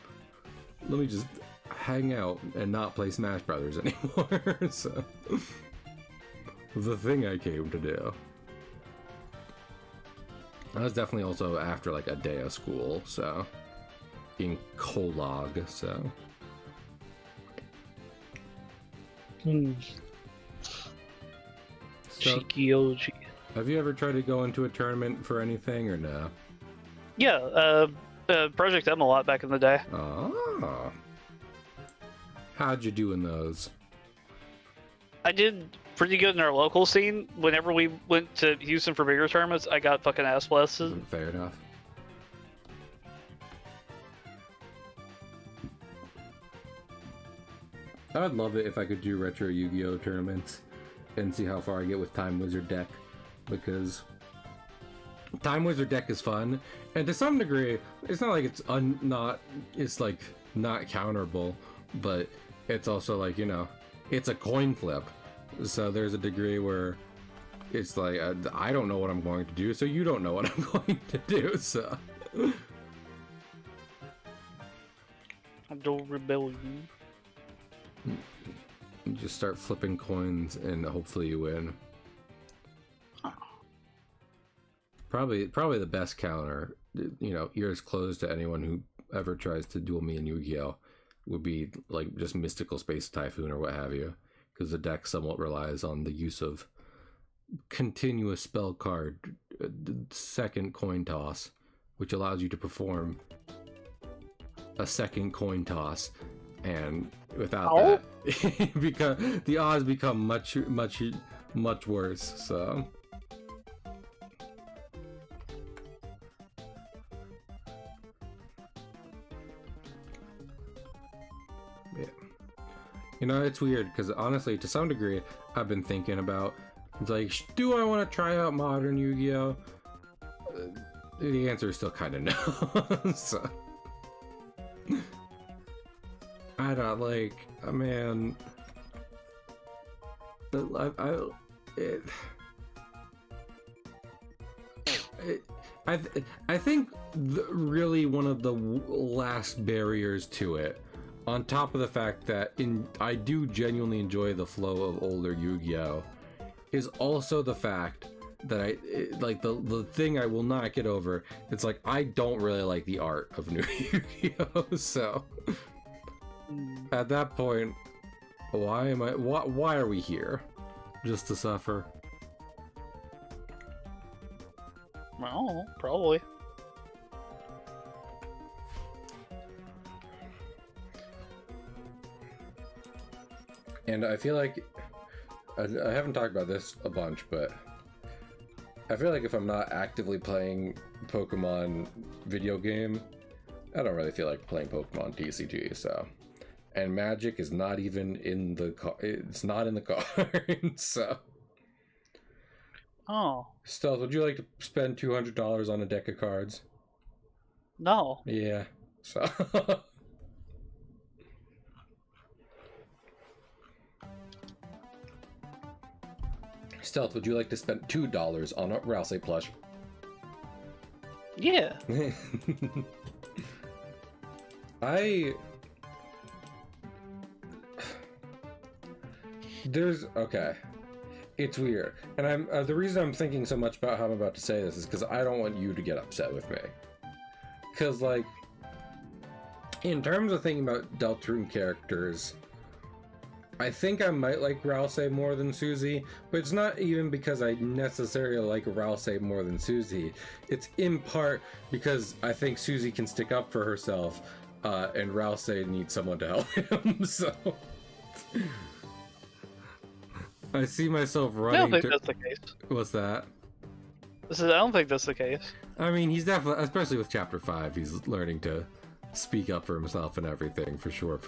let me just hang out and not play Smash Brothers anymore. So the thing I came to do. I was definitely also after like a day of school, so in Colog, so Cheeky OG. Have you ever tried to go into a tournament for anything or no? Yeah, Project M a lot back in the day. Oh. How'd you do in those? I did pretty good in our local scene. Whenever we went to Houston for bigger tournaments, I got fucking ass blasted. Fair enough. I would love it if I could do retro Yu-Gi-Oh tournaments and see how far I get with Time Wizard deck, because Time Wizard deck is fun, and to some degree, it's not like it's like not counterable, but it's also like, you know, it's a coin flip. So there's a degree where it's like, I don't know what I'm going to do, so you don't know what I'm going to do, so. Adult Rebellion. You just start flipping coins and hopefully you win. Probably the best counter, you know, ears closed to anyone who ever tries to duel me in Yu-Gi-Oh! Would be like just Mystical Space Typhoon or what have you, because the deck somewhat relies on the use of continuous spell card, second coin toss, which allows you to perform a second coin toss, and without that, because the odds become much worse. So. You know, it's weird because honestly, to some degree, I've been thinking about, it's like, do I want to try out modern Yu-Gi-Oh? The answer is still kind of no. So, I don't like, man. I think really one of the last barriers to it, on top of the fact that I do genuinely enjoy the flow of older Yu-Gi-Oh, is also the fact that like the thing I will not get over. It's like, I don't really like the art of new Yu-Gi-Oh, so at that point, why are we here? Just to suffer? Well, probably. And I feel like, I haven't talked about this a bunch, but I feel like if I'm not actively playing Pokemon video game, I don't really feel like playing Pokemon TCG, so. And Magic is not even in the it's not in the cards, so. Oh. Stealth, would you like to spend $200 on a deck of cards? No. Yeah, so. Stealth, would you like to spend $2 on a Rousey plush? Okay. It's weird. And I'm the reason I'm thinking so much about how I'm about to say this is because I don't want you to get upset with me. Because, like, in terms of thinking about Deltarune characters, I think I might like Ralse more than Susie, but it's not even because I necessarily like Ralse more than Susie. It's in part because I think Susie can stick up for herself, and Ralse needs someone to help him, so... I see myself running. I don't think that's the case. What's that? I don't think that's the case. I mean, he's definitely, especially with Chapter 5, he's learning to speak up for himself and everything, for sure.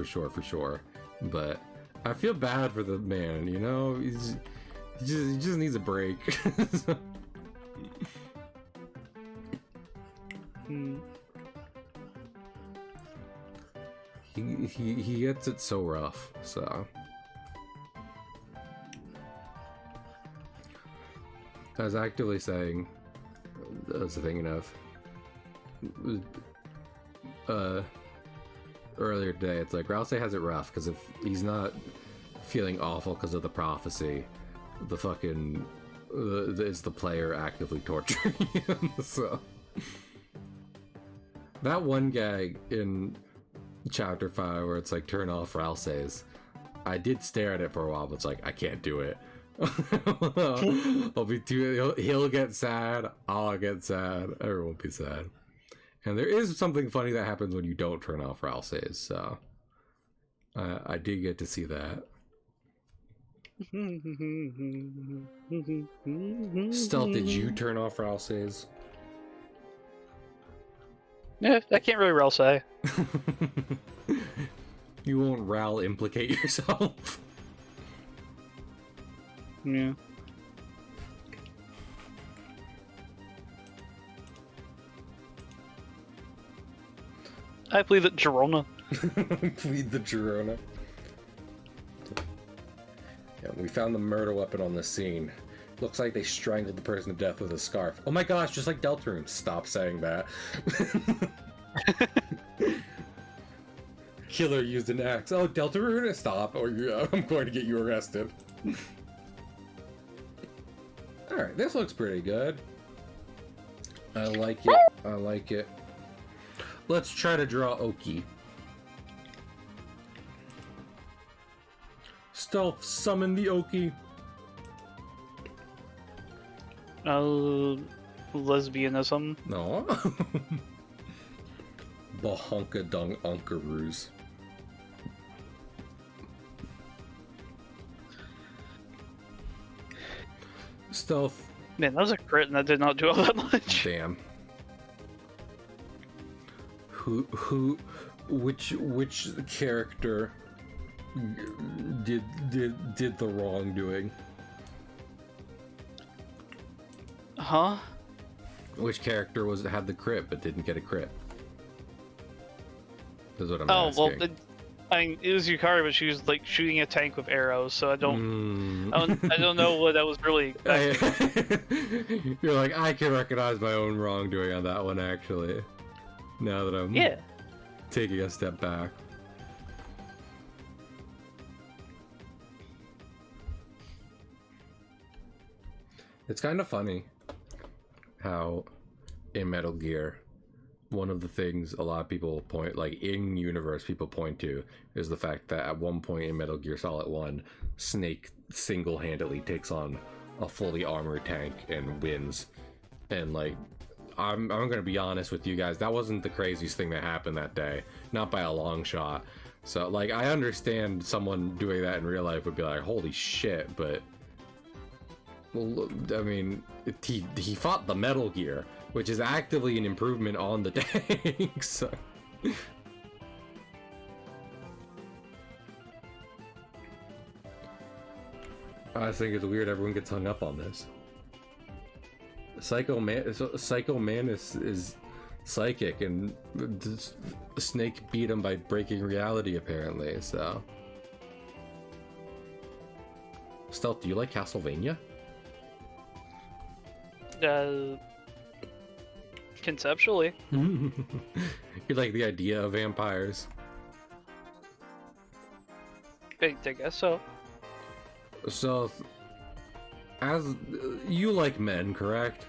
But I feel bad for the man, you know? He just needs a break. He gets it so rough, so... I was actively saying, I was thinking of, earlier today, it's like, Ralse has it rough, because if he's not feeling awful because of the prophecy, the fucking, it's the player actively torturing him, so. That one gag in Chapter 5 where it's like, turn off Ralse's, I did stare at it for a while, but it's like, I can't do it. I'll be he'll get sad, I'll get sad, everyone will be sad. And there is something funny that happens when you don't turn off Ralse's, so I did get to see that. Stealth, did you turn off Ralse's? Yeah, I can't really Ralse. You won't Ral implicate yourself. Yeah. I plead the Girona. Plead the Girona. Yeah, we found the murder weapon on the scene. Looks like they strangled the person to death with a scarf. Oh my gosh, just like Deltarune. Stop saying that. Killer used an axe. Oh, Deltarune, stop, or I'm going to get you arrested. Alright, this looks pretty good. I like it. I like it. Let's try to draw Oki. Stealth, summon the Oki. Lesbianism. No. Bahunka dung unkaroos. Stealth. Man, that was a crit and that did not do all that much. Damn. Which character did the wrongdoing? Huh? Which character had the crit but didn't get a crit? Is what I'm asking. Well, I mean, it was Yukari, but she was like shooting a tank with arrows, so I don't know what that was really. You're like, I can recognize my own wrongdoing on that one, actually. Now that I'm taking a step back. It's kind of funny how in Metal Gear, one of the things a lot of people point, like in universe people point to, is the fact that at one point in Metal Gear Solid 1, Snake single-handedly takes on a fully armored tank and wins. And like, I'm gonna be honest with you guys, that wasn't the craziest thing that happened that day, not by a long shot. So like, I understand someone doing that in real life would be like, holy shit, but well, I mean, he fought the Metal Gear, which is actively an improvement on the tank, so... I think it's weird everyone gets hung up on this. Psycho Man is psychic, and Snake beat him by breaking reality, apparently, so... Stealth, do you like Castlevania? Conceptually. You like the idea of vampires? I guess so. So, as you like men, correct?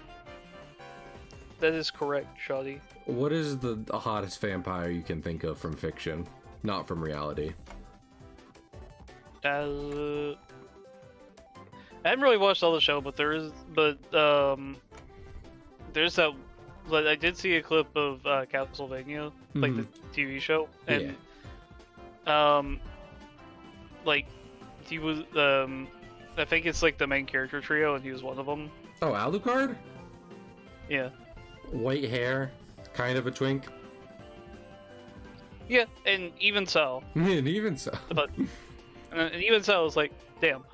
That is correct, Shoddy. What is the hottest vampire you can think of from fiction, not from reality? I haven't really watched all the show, but there's that. But I did see a clip of Castlevania, like the TV show, and like he was I think it's like the main character trio, and he was one of them. Oh, Alucard? Yeah. White hair, kind of a twink. Yeah, and even so. And even so. But and even so, it's like, damn.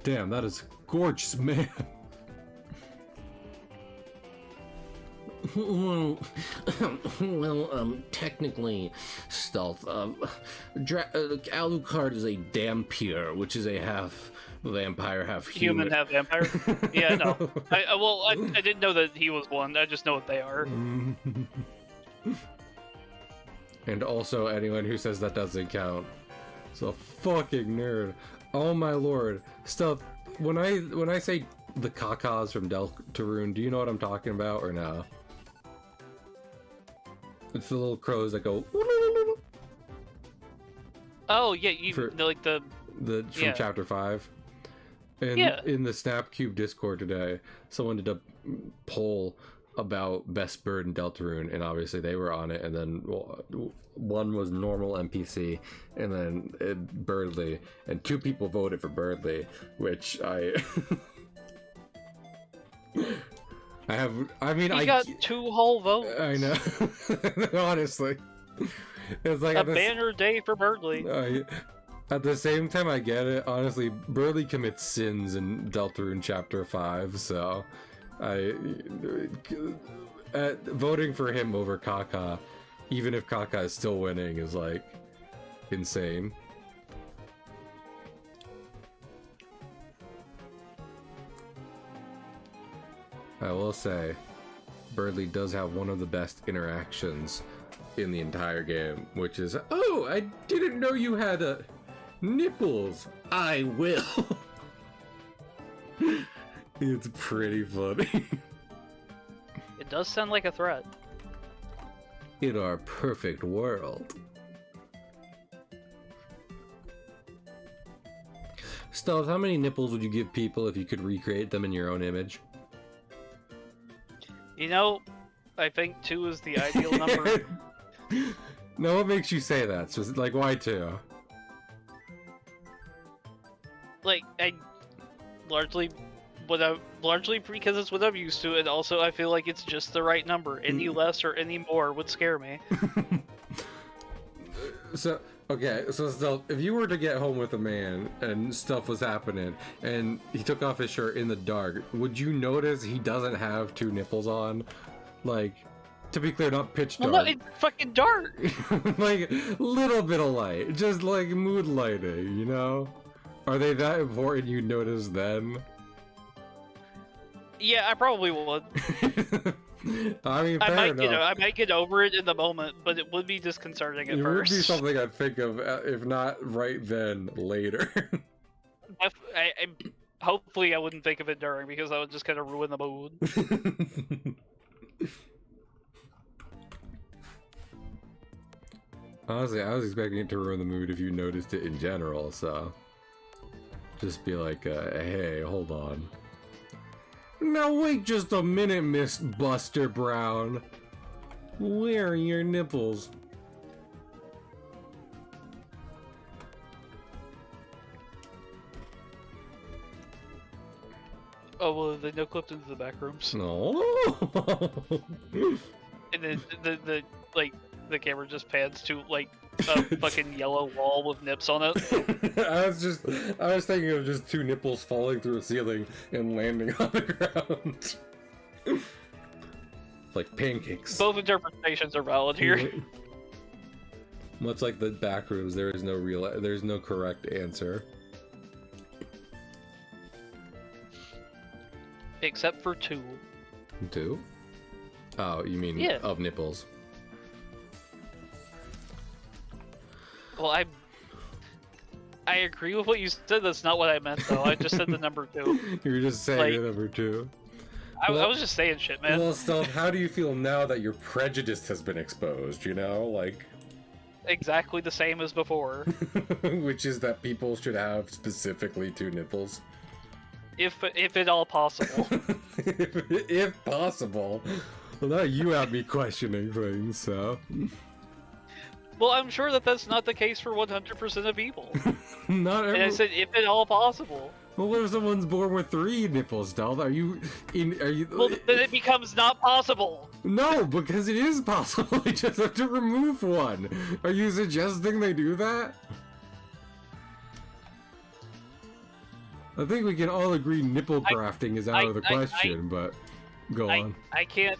Damn, that is gorgeous, man. Well, technically, Stealth, Alucard is a Dhampir, which is a half vampire, half human. Half vampire? Yeah, no. I didn't know that he was one, I just know what they are. And also, anyone who says that doesn't count is a fucking nerd. Oh my lord. Stealth, when I say the Kakas from Deltarune, do you know what I'm talking about, or no? It's the little crows that go. Oh yeah, like the from chapter 5. And in the Snap Cube Discord today, someone did a poll about best bird in Deltarune, and obviously they were on it. And then one was normal NPC, and then Birdly, and 2 people voted for Birdly, which I. I got 2 whole votes. I know. Honestly. It's like a banner day for Birdly. At the same time, I get it. Honestly, Birdly commits sins in Deltarune Chapter 5, so voting for him over Kaka, even if Kaka is still winning, is like insane. I will say, Birdly does have one of the best interactions in the entire game, which is, "Oh, I didn't know you had nipples. I will." It's pretty funny. It does sound like a threat. In our perfect world. Stealth, how many nipples would you give people if you could recreate them in your own image? You know, I think 2 is the ideal number. No, what makes you say that? So, like, why 2? Like, largely because it's what I'm used to, and also I feel like it's just the right number. Any less or any more would scare me. So, okay, so still, if you were to get home with a man and stuff was happening and he took off his shirt in the dark, would you notice he doesn't have 2 nipples on? Like, to be clear, not pitch dark. Well, no, it's fucking dark. Like, little bit of light, just like mood lighting, you know? Are they that important you notice then? Yeah, I probably would. I mean, fair enough. I might get over it in the moment, but it would be disconcerting at first. It would be something I'd think of, if not right then, later. Hopefully I wouldn't think of it during, because that would just kind of ruin the mood. Honestly, I was expecting it to ruin the mood if you noticed it in general, so... Just be like, hey, hold on. Now wait just a minute, Miss Buster Brown. Where are your nipples? Oh, well, they no clipped into the back rooms. No. And then the camera just pans to like a fucking yellow wall with nips on it. I was thinking of just 2 nipples falling through a ceiling and landing on the ground. Like pancakes. Both interpretations are valid here. Much like the back rooms, there's no correct answer. Except for 2. 2? Oh, you mean Yeah. of nipples? Well, I agree with what you said. That's not what I meant, though. I just said the number 2. You were just saying Like, the number 2. I was just saying shit, man. Well, Stealth, how do you feel now that your prejudice has been exposed, you know? Like... Exactly the same as before. Which is that people should have specifically 2 nipples. If at all possible. If possible. Well, now you have me questioning things, so... Well, I'm sure that that's not the case for 100% of people. Not And I every... said, if at all possible. Well, what if someone's born with 3 nipples, Stealth? Are you... Well, then it becomes not possible. No, because it is possible. You just have to remove one. Are you suggesting they do that? I think we can all agree nipple crafting is out of the question, but go on. I can't...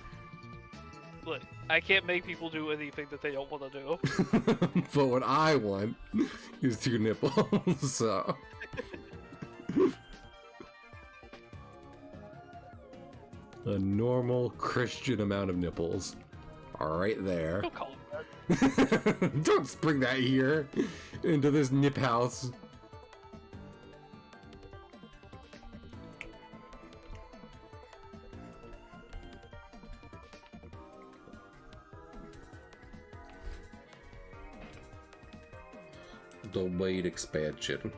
Look, I can't make people do anything that they don't want to do. But what I want is 2 nipples, so... A normal Christian amount of nipples are right there. Don't call it that. Don't bring that here into this nip house. The weight expansion.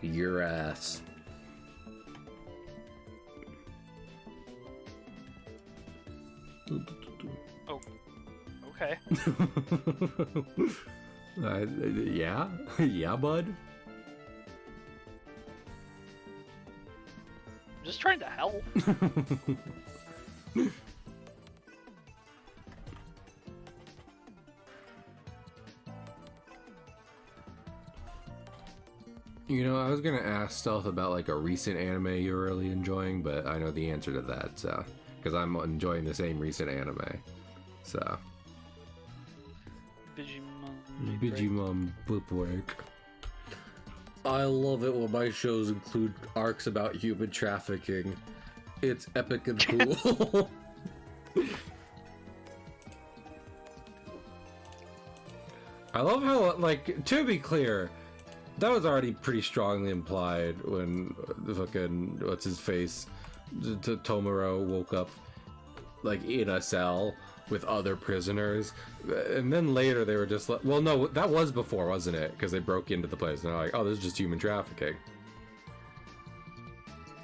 Your ass. Oh, okay. Yeah? Yeah, bud? I'm just trying to help. You know, I was gonna ask Stealth about like a recent anime you're really enjoying, but I know the answer to that, so... Because I'm enjoying the same recent anime, so... Digimon Bookwork. I love it when my shows include arcs about human trafficking. It's epic and cool. I love how, like, to be clear, that was already pretty strongly implied when the fucking, what's his face, Tomura woke up, like, in a cell with other prisoners. And then later they were just like, well, no, that was before, wasn't it? Because they broke into the place and they're like, oh, this is just human trafficking.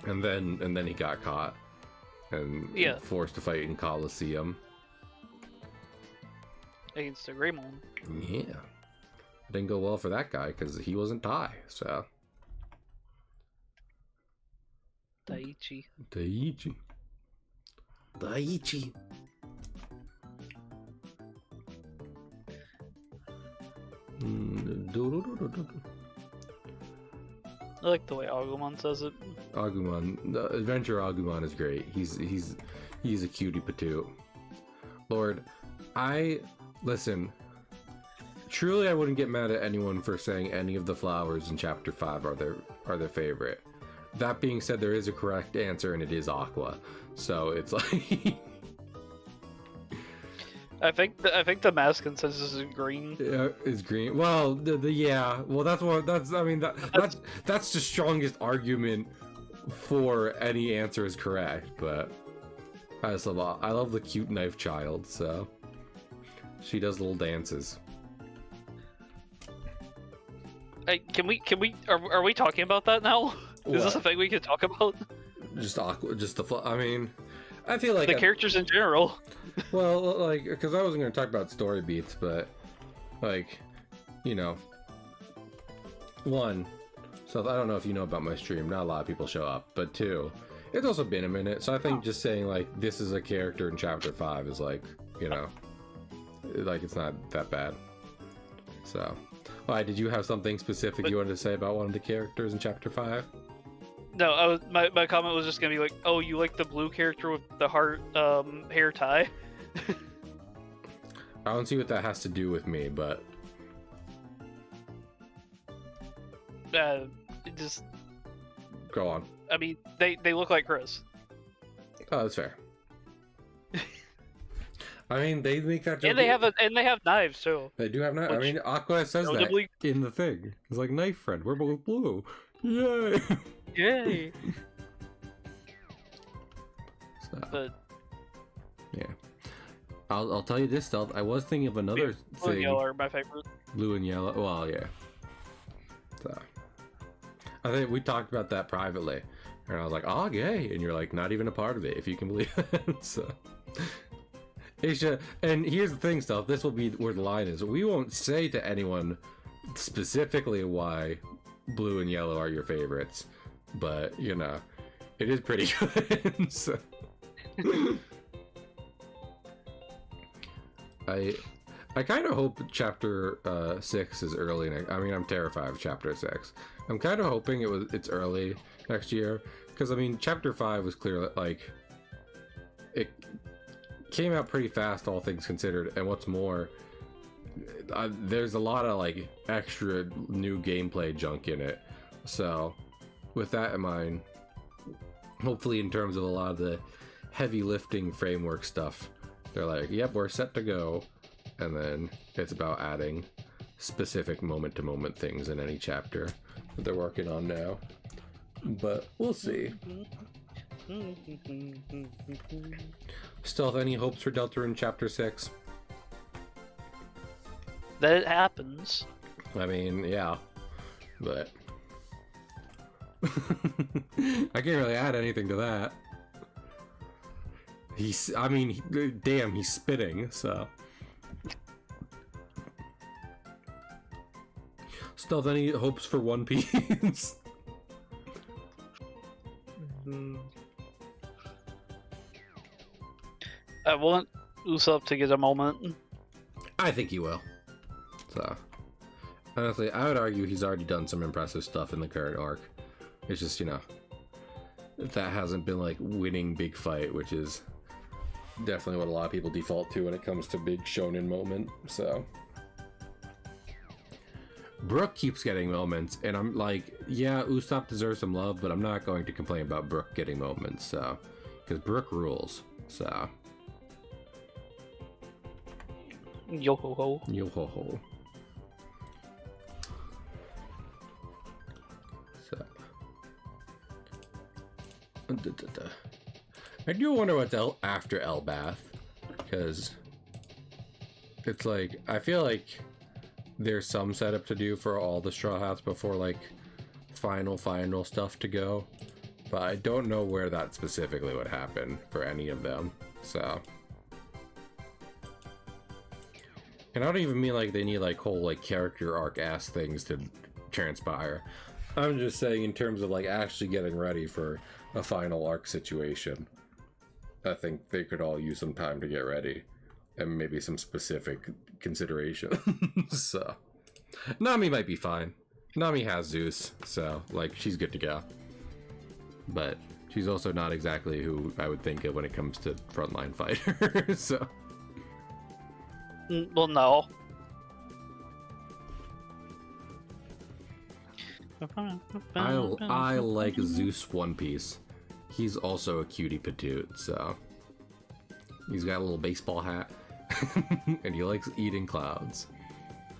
And then he got caught and forced to fight in Colosseum. Against the Greymon. Yeah. It didn't go well for that guy because he wasn't Thai, so. Daiichi. Daiichi. Daiichi. I like the way Agumon says it. Agumon, the Adventure Agumon is great. He's a cutie patoot. Lord, listen. Truly, I wouldn't get mad at anyone for saying any of the flowers in Chapter 5 are their favorite. That being said, there is a correct answer, and it is Aqua. So it's like. I think the mass consensus is green. Yeah, is green. Well, yeah. Well, that's the strongest argument for any answer is correct. But I love the cute knife child. So she does little dances. Hey, are we talking about that now? What? Is this a thing we can talk about? Just Aqua. I mean, I feel like the characters in general. Well, like, because I wasn't going to talk about story beats, but, like, you know, one, so I don't know if you know about my stream, not a lot of people show up, but two, it's also been a minute, so I think just saying, like, this is a character in Chapter 5 is, like, you know, like, it's not that bad. So, why, did you have something specific you wanted to say about one of the characters in Chapter 5? No, my comment was just gonna be like, oh, you like the blue character with the heart hair tie? I don't see what that has to do with me, but just go on. I mean, they look like Chris. Oh, that's fair. I mean, they make that joke. And they have knives too. They do have knives. I Which mean, Aqua says notably- that in the thing. It's like, knife friend, we're both blue. Yay! Yay! So, But yeah. I'll tell you this, Stealth. I was thinking of another blue and thing. yellow are my favorite. Blue and yellow. Well, yeah. So, I think we talked about that privately. And I was like, oh, gay. And you're like, not even a part of it, if you can believe it. So, it's just, and here's the thing, Stealth. This will be where the line is. We won't say to anyone specifically why blue and yellow are your favorites. But, you know, it is pretty good. So. I kind of hope chapter 6 is early next. I mean, I'm terrified of chapter 6. I'm kind of hoping it's early next year, because I mean, chapter 5 was clear, like, it came out pretty fast, all things considered. And what's more, there's a lot of like extra new gameplay junk in it. So, with that in mind, hopefully, in terms of a lot of the heavy lifting framework stuff, they're like, yep, we're set to go. And then it's about adding specific moment-to-moment things in any chapter that they're working on now. But we'll see. Stealth, any hopes for Delta in chapter 6? That it happens. I mean, yeah. But I can't really add anything to that. Damn, he's spitting, so. Stealth, any hopes for One Piece? I want Usopp to get a moment. I think he will. So, honestly, I would argue he's already done some impressive stuff in the current arc. It's just, you know, that hasn't been like winning big fight, which is definitely what a lot of people default to when it comes to big shonen moment. So Brook keeps getting moments, and I'm like, yeah, Usopp deserves some love, but I'm not going to complain about Brook getting moments, so, because Brook rules. So Yo ho ho. yo ho ho. So I do wonder what's after Elbath, because it's like, I feel like there's some setup to do for all the Straw Hats before like final stuff to go, but I don't know where that specifically would happen for any of them. So, and I don't even mean like they need like whole like character arc ass things to transpire. I'm just saying in terms of like actually getting ready for a final arc situation. I think they could all use some time to get ready and maybe some specific consideration. So Nami might be fine. Nami has Zeus, so like she's good to go. But she's also not exactly who I would think of when it comes to frontline fighters. So Well, no. I like Zeus One Piece. He's also a cutie patoot, so he's got a little baseball hat, and he likes eating clouds,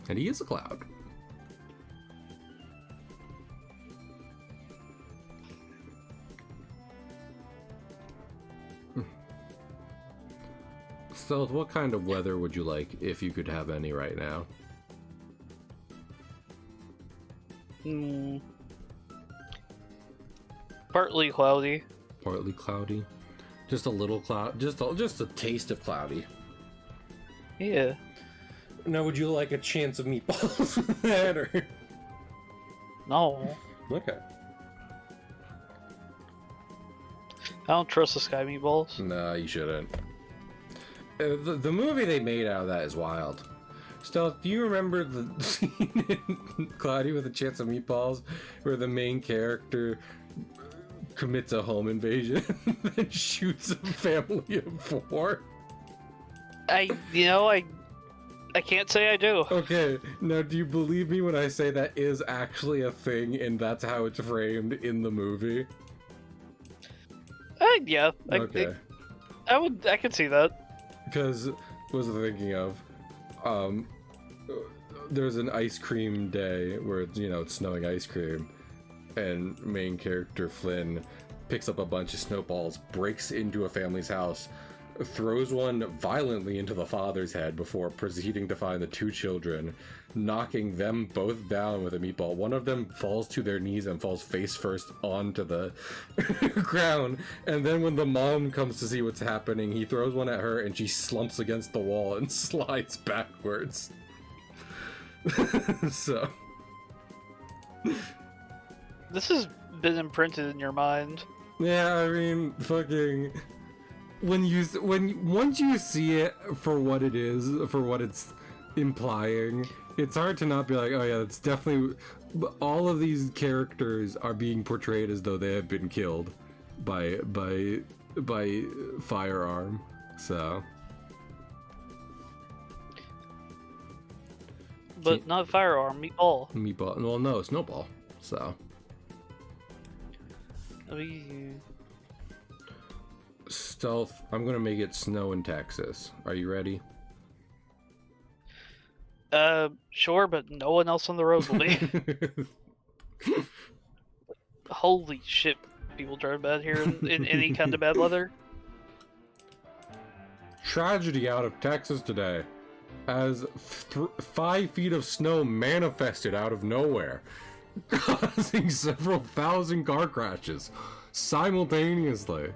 and he is a cloud. So, what kind of weather would you like if you could have any right now? Partly cloudy. Partly cloudy, just a little cloud, just a taste of cloudy. Yeah. Now, would you like a chance of meatballs with that, or? No. Okay. I don't trust the Sky Meatballs. No, you shouldn't. The movie they made out of that is wild. Stealth, do you remember the scene in Cloudy with a Chance of Meatballs where the main character commits a home invasion and shoots a family of 4? I can't say I do. Okay, now do you believe me when I say that is actually a thing and that's how it's framed in the movie? Yeah. Okay. I could see that. Because was thinking of, um, there's an ice cream day where it's, you know, it's snowing ice cream, and main character Flynn picks up a bunch of snowballs, breaks into a family's house, throws one violently into the father's head before proceeding to find the two children, knocking them both down with a meatball. One of them falls to their knees and falls face first onto the ground, and then when the mom comes to see what's happening, he throws one at her and she slumps against the wall and slides backwards. So This has been imprinted in your mind. yeah, I mean, fucking once you see it for what it is, for what it's implying, it's hard to not be like, oh yeah, it's definitely, all of these characters are being portrayed as though they have been killed by firearm. So But not firearm, meatball. meatball, well, no, snowball. So Stealth, I'm gonna make it snow in Texas. Are you ready? Sure, but no one else on the road will be. Holy shit, people drive bad here in any kind of bad weather. Tragedy out of Texas today, as 5 feet of snow manifested out of nowhere, causing several thousand car crashes simultaneously.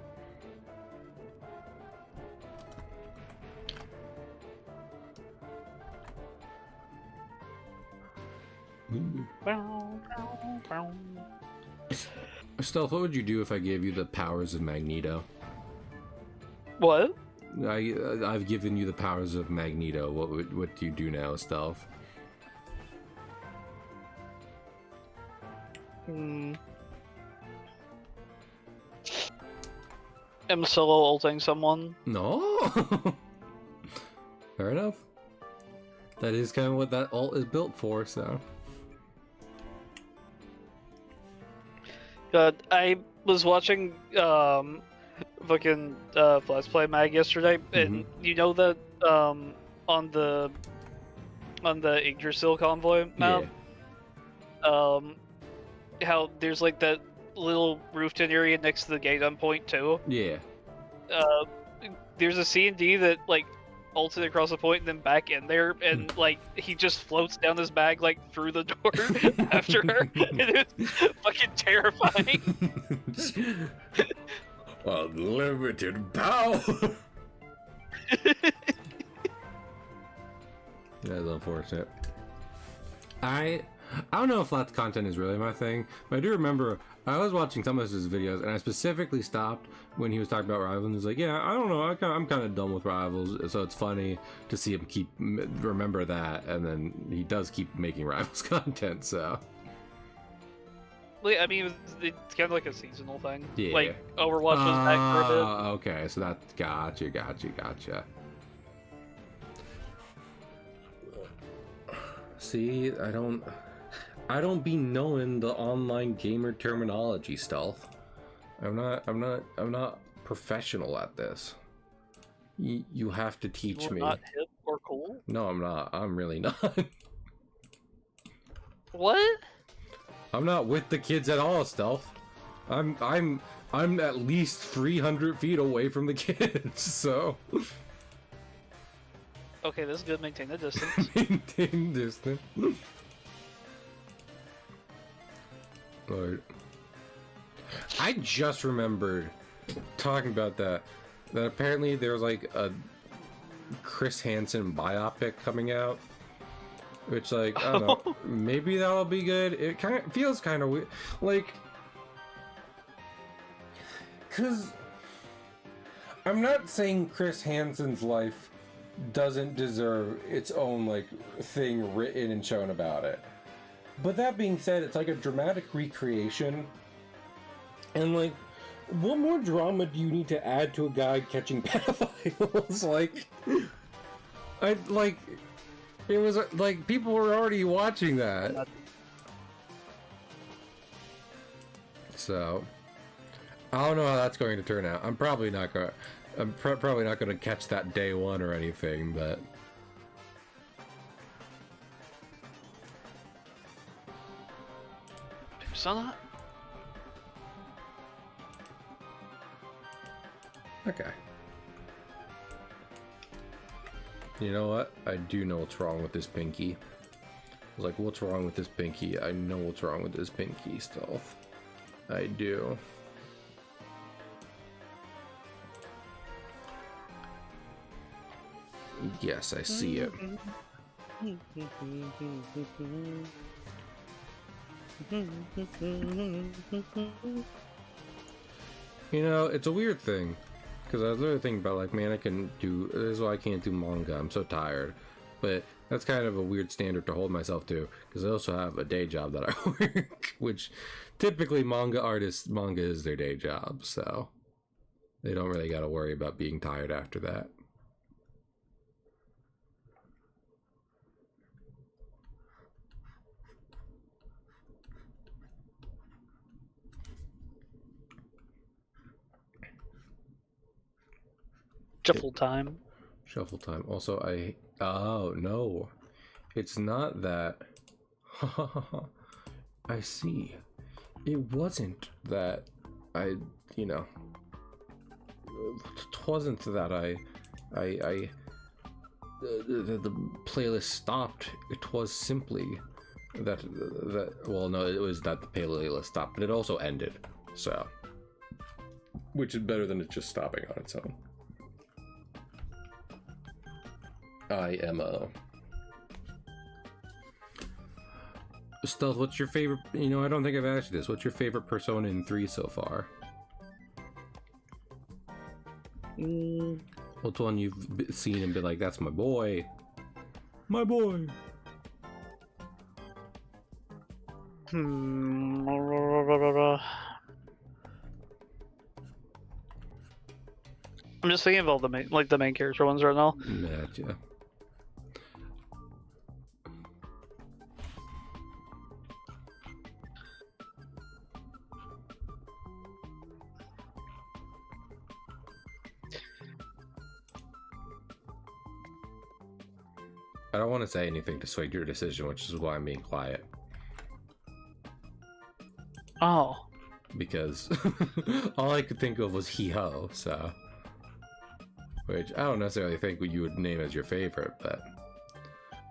Stealth, what would you do if I gave you the powers of Magneto? What? I've given you the powers of Magneto. What do you do now, Stealth? Am solo ulting someone? No. Fair enough. That is kind of what that ult is built for, so. I was watching fucking Let's Play Mag yesterday, and you know that on the Yggdrasil convoy map, how there's like that little roofed in area next to the gate on point 2. Yeah. There's a C&D that like ulted across the point and then back in there, and like he just floats down this bag like through the door after her, and it's fucking terrifying. Unlimited power. That is unfortunate. I don't know if Flat's content is really my thing, but I do remember I was watching some of his videos, and I specifically stopped when he was talking about Rivals, and he's like, yeah, I don't know, I'm kind of done with Rivals, so it's funny to see him remember that, and then he does keep making Rivals content, so. I mean, it's kind of like a seasonal thing. Yeah. Like, Overwatch was back for a bit. Okay, so that, gotcha. See, I don't be knowing the online gamer terminology, Stealth. I'm not professional at this. You have to teach me. Not hip or cool? No, I'm not. I'm really not. What? I'm not with the kids at all, Stealth. I'm at least 300 feet away from the kids, so. Okay, this is good. Maintain the distance. Maintain distance. Lord. I just remembered talking about that apparently there's like a Chris Hansen biopic coming out, which, like, I don't know, maybe that'll be good. It kind of feels kind of weird, like, because I'm not saying Chris Hansen's life doesn't deserve its own, like, thing written and shown about it. But that being said, it's like a dramatic recreation. And, like, what more drama do you need to add to a guy catching pedophiles? It was, like, people were already watching that. So, I don't know how that's going to turn out. I'm probably not going to. I'm probably not gonna catch that day one or anything, but Persona? okay. You know what? I do know what's wrong with this pinky. I was like, what's wrong with this pinky? I know what's wrong with this pinky, Stealth. I do. Yes, I see it. You know, it's a weird thing. Because I was literally thinking about, like, man, this is why I can't do manga. I'm so tired. But that's kind of a weird standard to hold myself to. Because I also have a day job that I work. Which, typically, manga is their day job. So, they don't really got to worry about being tired after that. Shuffle time. Shuffle time. Also, oh, no. It's not that... I see. It wasn't that it wasn't that the playlist stopped. It was simply well, no, it was that the playlist stopped, but it also ended. So, which is better than it just stopping on its own. IMO. Stealth, what's your favorite? You know, I don't think I've asked you this. What's your favorite Persona in 3 so far? What's one you've seen and been like, that's my boy? My boy! I'm just thinking of all the main character ones right now. Gotcha. I don't want to say anything to sway your decision, which is why I'm being quiet. Oh. Because all I could think of was Hee-Ho, so... Which, I don't necessarily think what you would name as your favorite, but...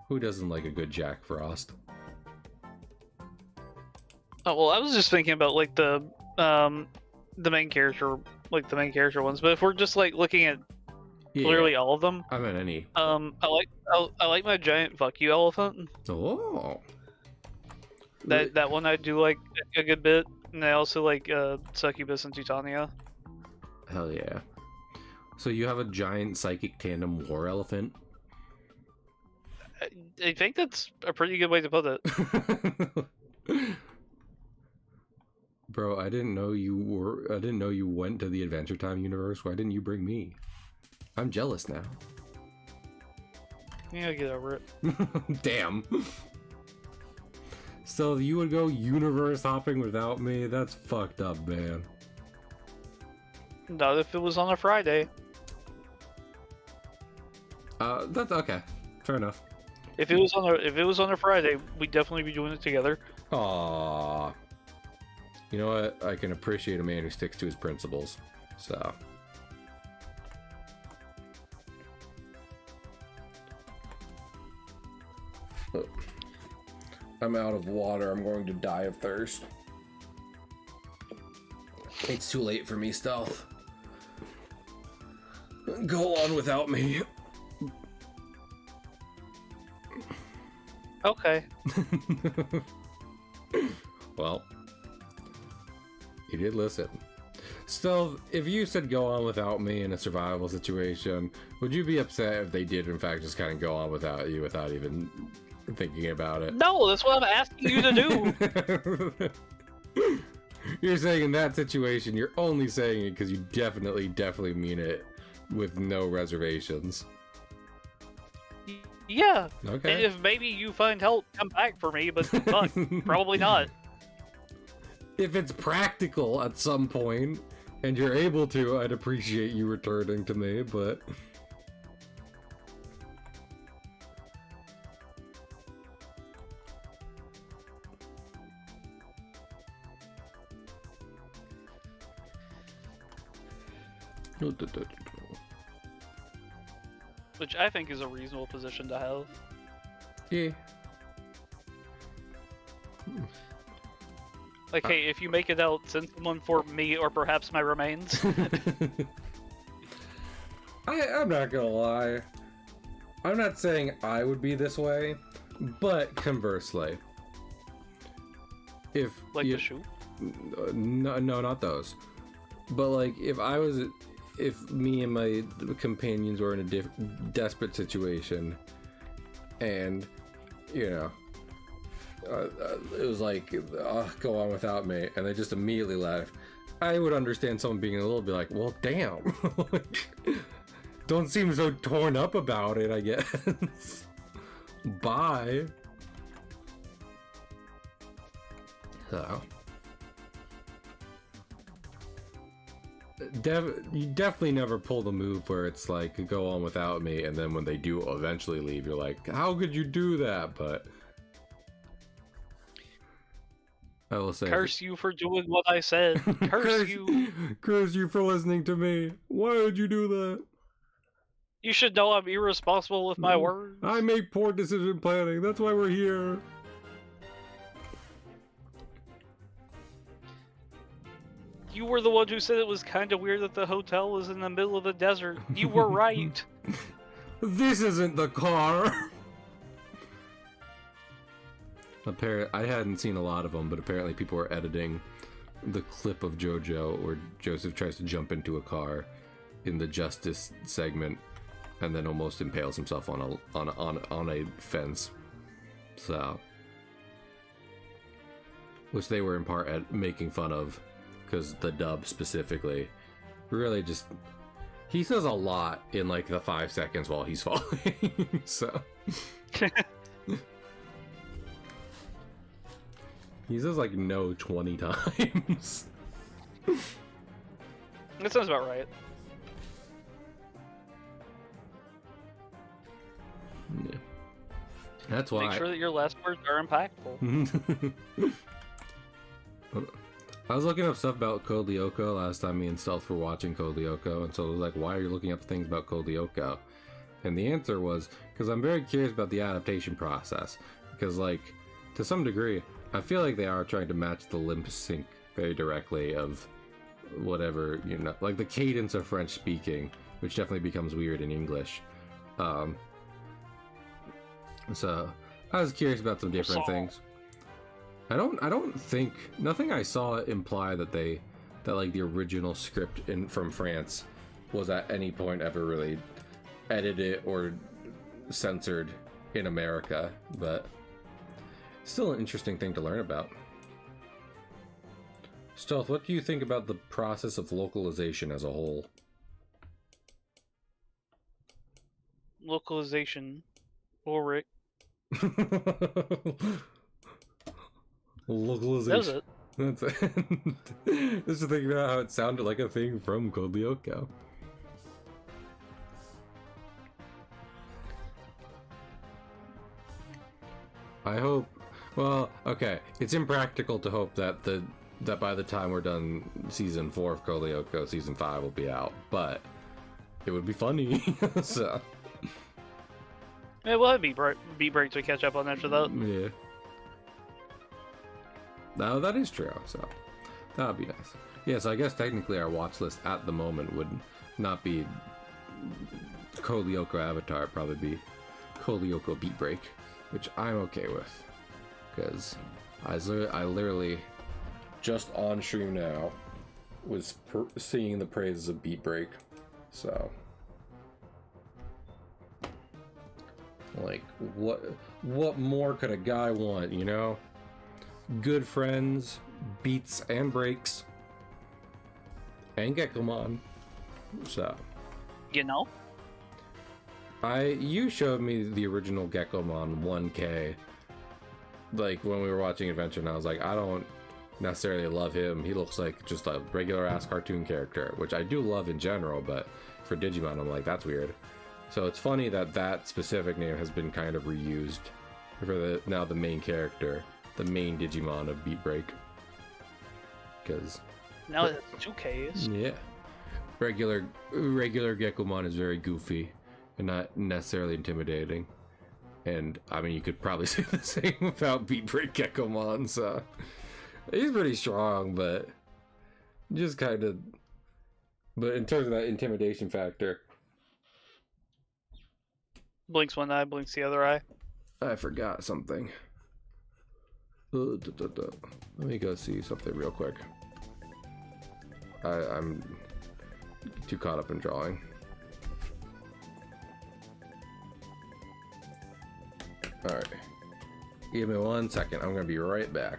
Who doesn't like a good Jack Frost? Oh, well, I was just thinking about, like, the main character, like, the main character ones, but if we're just, like, looking at literally all of them... I meant any. I like my giant fuck you elephant. Oh! That one I do like a good bit, and I also like Succubus and Titania. Hell yeah. So you have a giant psychic tandem war elephant? I think that's a pretty good way to put it. Bro, I didn't know you went to the Adventure Time universe. Why didn't you bring me? I'm jealous now. Yeah, get over it. Damn. So you would go universe hopping without me? That's fucked up, man. Not if it was on a Friday. That's okay. Fair enough. If it was on a Friday, we'd definitely be doing it together. Aww. You know what? I can appreciate a man who sticks to his principles. So. Oh. I'm out of water. I'm going to die of thirst. It's too late for me, Stealth. Go on without me. Okay. Well, you did listen. Stealth, if you said go on without me in a survival situation, would you be upset if they did in fact just kind of go on without you without even thinking about it? No, that's what I'm asking you to do. You're saying in that situation, you're only saying it because you definitely mean it with no reservations. Yeah. Okay. And if maybe you find help, come back for me, but fuck, probably not. If it's practical at some point, and you're able to, I'd appreciate you returning to me, but... Which I think is a reasonable position to have. Yeah. Like, hey, if you make it out, send someone for me or perhaps my remains. I'm not gonna lie. I'm not saying I would be this way, but conversely. If Like the shoe? No, not those. But like, if me and my companions were in a desperate situation, and you know, it was like, go on without me, and they just immediately left, I would understand someone being a little bit like, well, damn, like, don't seem so torn up about it, I guess. Bye. So. You definitely never pull the move where it's like, go on without me, and then when they do eventually leave, you're like, how could you do that? But I will say, curse you for doing what I said. Curse you. Curse you for listening to me. Why would you do that? You should know I'm irresponsible with my words. I make poor decision planning. That's why we're here. You were the one who said it was kind of weird that the hotel was in the middle of the desert. You were right. This isn't the car. I hadn't seen a lot of them, but apparently people were editing the clip of JoJo where Joseph tries to jump into a car in the Justice segment and then almost impales himself on a fence. So, which they were in part making fun of. Because the dub specifically really just, he says a lot in like the 5 seconds while he's falling. So he says like no 20 times. That sounds about right. Yeah. That's why. Make sure that your last words are impactful. I was looking up stuff about Code Lyoko last time me and Stealth were watching Code Lyoko, and so I was like, why are you looking up things about Code Lyoko? And the answer was, because I'm very curious about the adaptation process. Because, like, to some degree, I feel like they are trying to match the lip sync very directly of whatever, you know, like the cadence of French speaking, which definitely becomes weird in English. So, I was curious about some different things. I don't think, nothing I saw imply that like the original script from France was at any point ever really edited or censored in America, but still an interesting thing to learn about. Stealth, what do you think about the process of localization as a whole? Localization. Ulrich. Localization. That's it. That's it. Just to think about how it sounded like a thing from Code Lyoko. I hope. Well, okay. It's impractical to hope that that by the time we're done season 4 of Code Lyoko, season 5 will be out. But it would be funny. So. Yeah, we'll have beat break to catch up on after that. Yeah. No, that is true, so that would be nice. Yeah, so I guess technically our watch list at the moment would not be Code Lyoko Avatar, it'd probably be Code Lyoko Beat Break, which I'm okay with. Because I literally, just on stream now, was singing the praises of Beat Break, so. Like, what more could a guy want, you know? Good friends, beats and breaks, and Gekkomon. So, You know? you showed me the original Gekkomon 1K, like when we were watching Adventure, and I was like, I don't necessarily love him. He looks like just a regular ass cartoon character, which I do love in general, but for Digimon, I'm like, that's weird. So it's funny that that specific name has been kind of reused for now the main character, the main Digimon of Beat Break. Because now it's 2Ks. yeah, regular Gekomon is very goofy and not necessarily intimidating. And I mean, you could probably say the same about Beat Break Gekomon. So he's pretty strong, but just kind of. But in terms of that intimidation factor, Blinks one eye, blinks the other eye. I forgot something. Let me go see something real quick. I'm too caught up in drawing. Alright. Give me 1 second. I'm gonna be right back.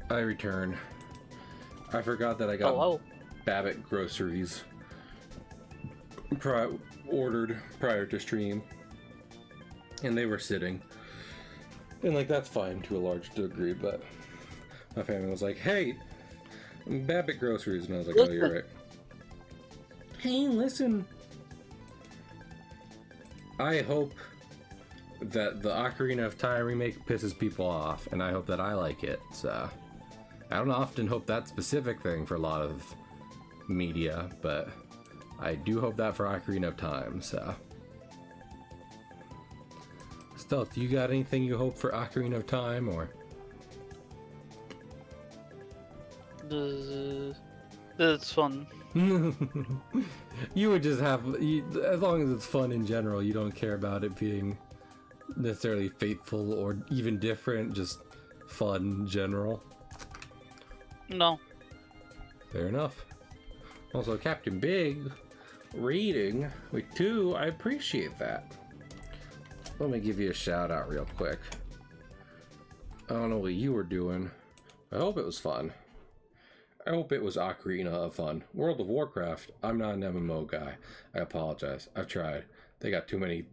I return. I forgot that I got Babbitt groceries ordered prior to stream, and they were sitting. And like, that's fine to a large degree, but my family was like, "Hey, Babbitt groceries," and I was like, "Oh, you're right." Hey, listen. I hope that the Ocarina of Time remake pisses people off, and I hope that I like it. So I don't often hope that specific thing for a lot of media, but I do hope that for Ocarina of Time. So Stealth, you got anything you hope for Ocarina of Time, or? It's fun. You would just have, as long as it's fun in general, you don't care about it being necessarily faithful or even different, just fun in general. No. Fair enough. Also, Captain Big reading with 2, I appreciate that. Let me give you a shout out real quick. I don't know what you were doing. I hope it was fun. I hope it was Ocarina of Fun. World of Warcraft, I'm not an MMO guy. I apologize. I've tried. They got too many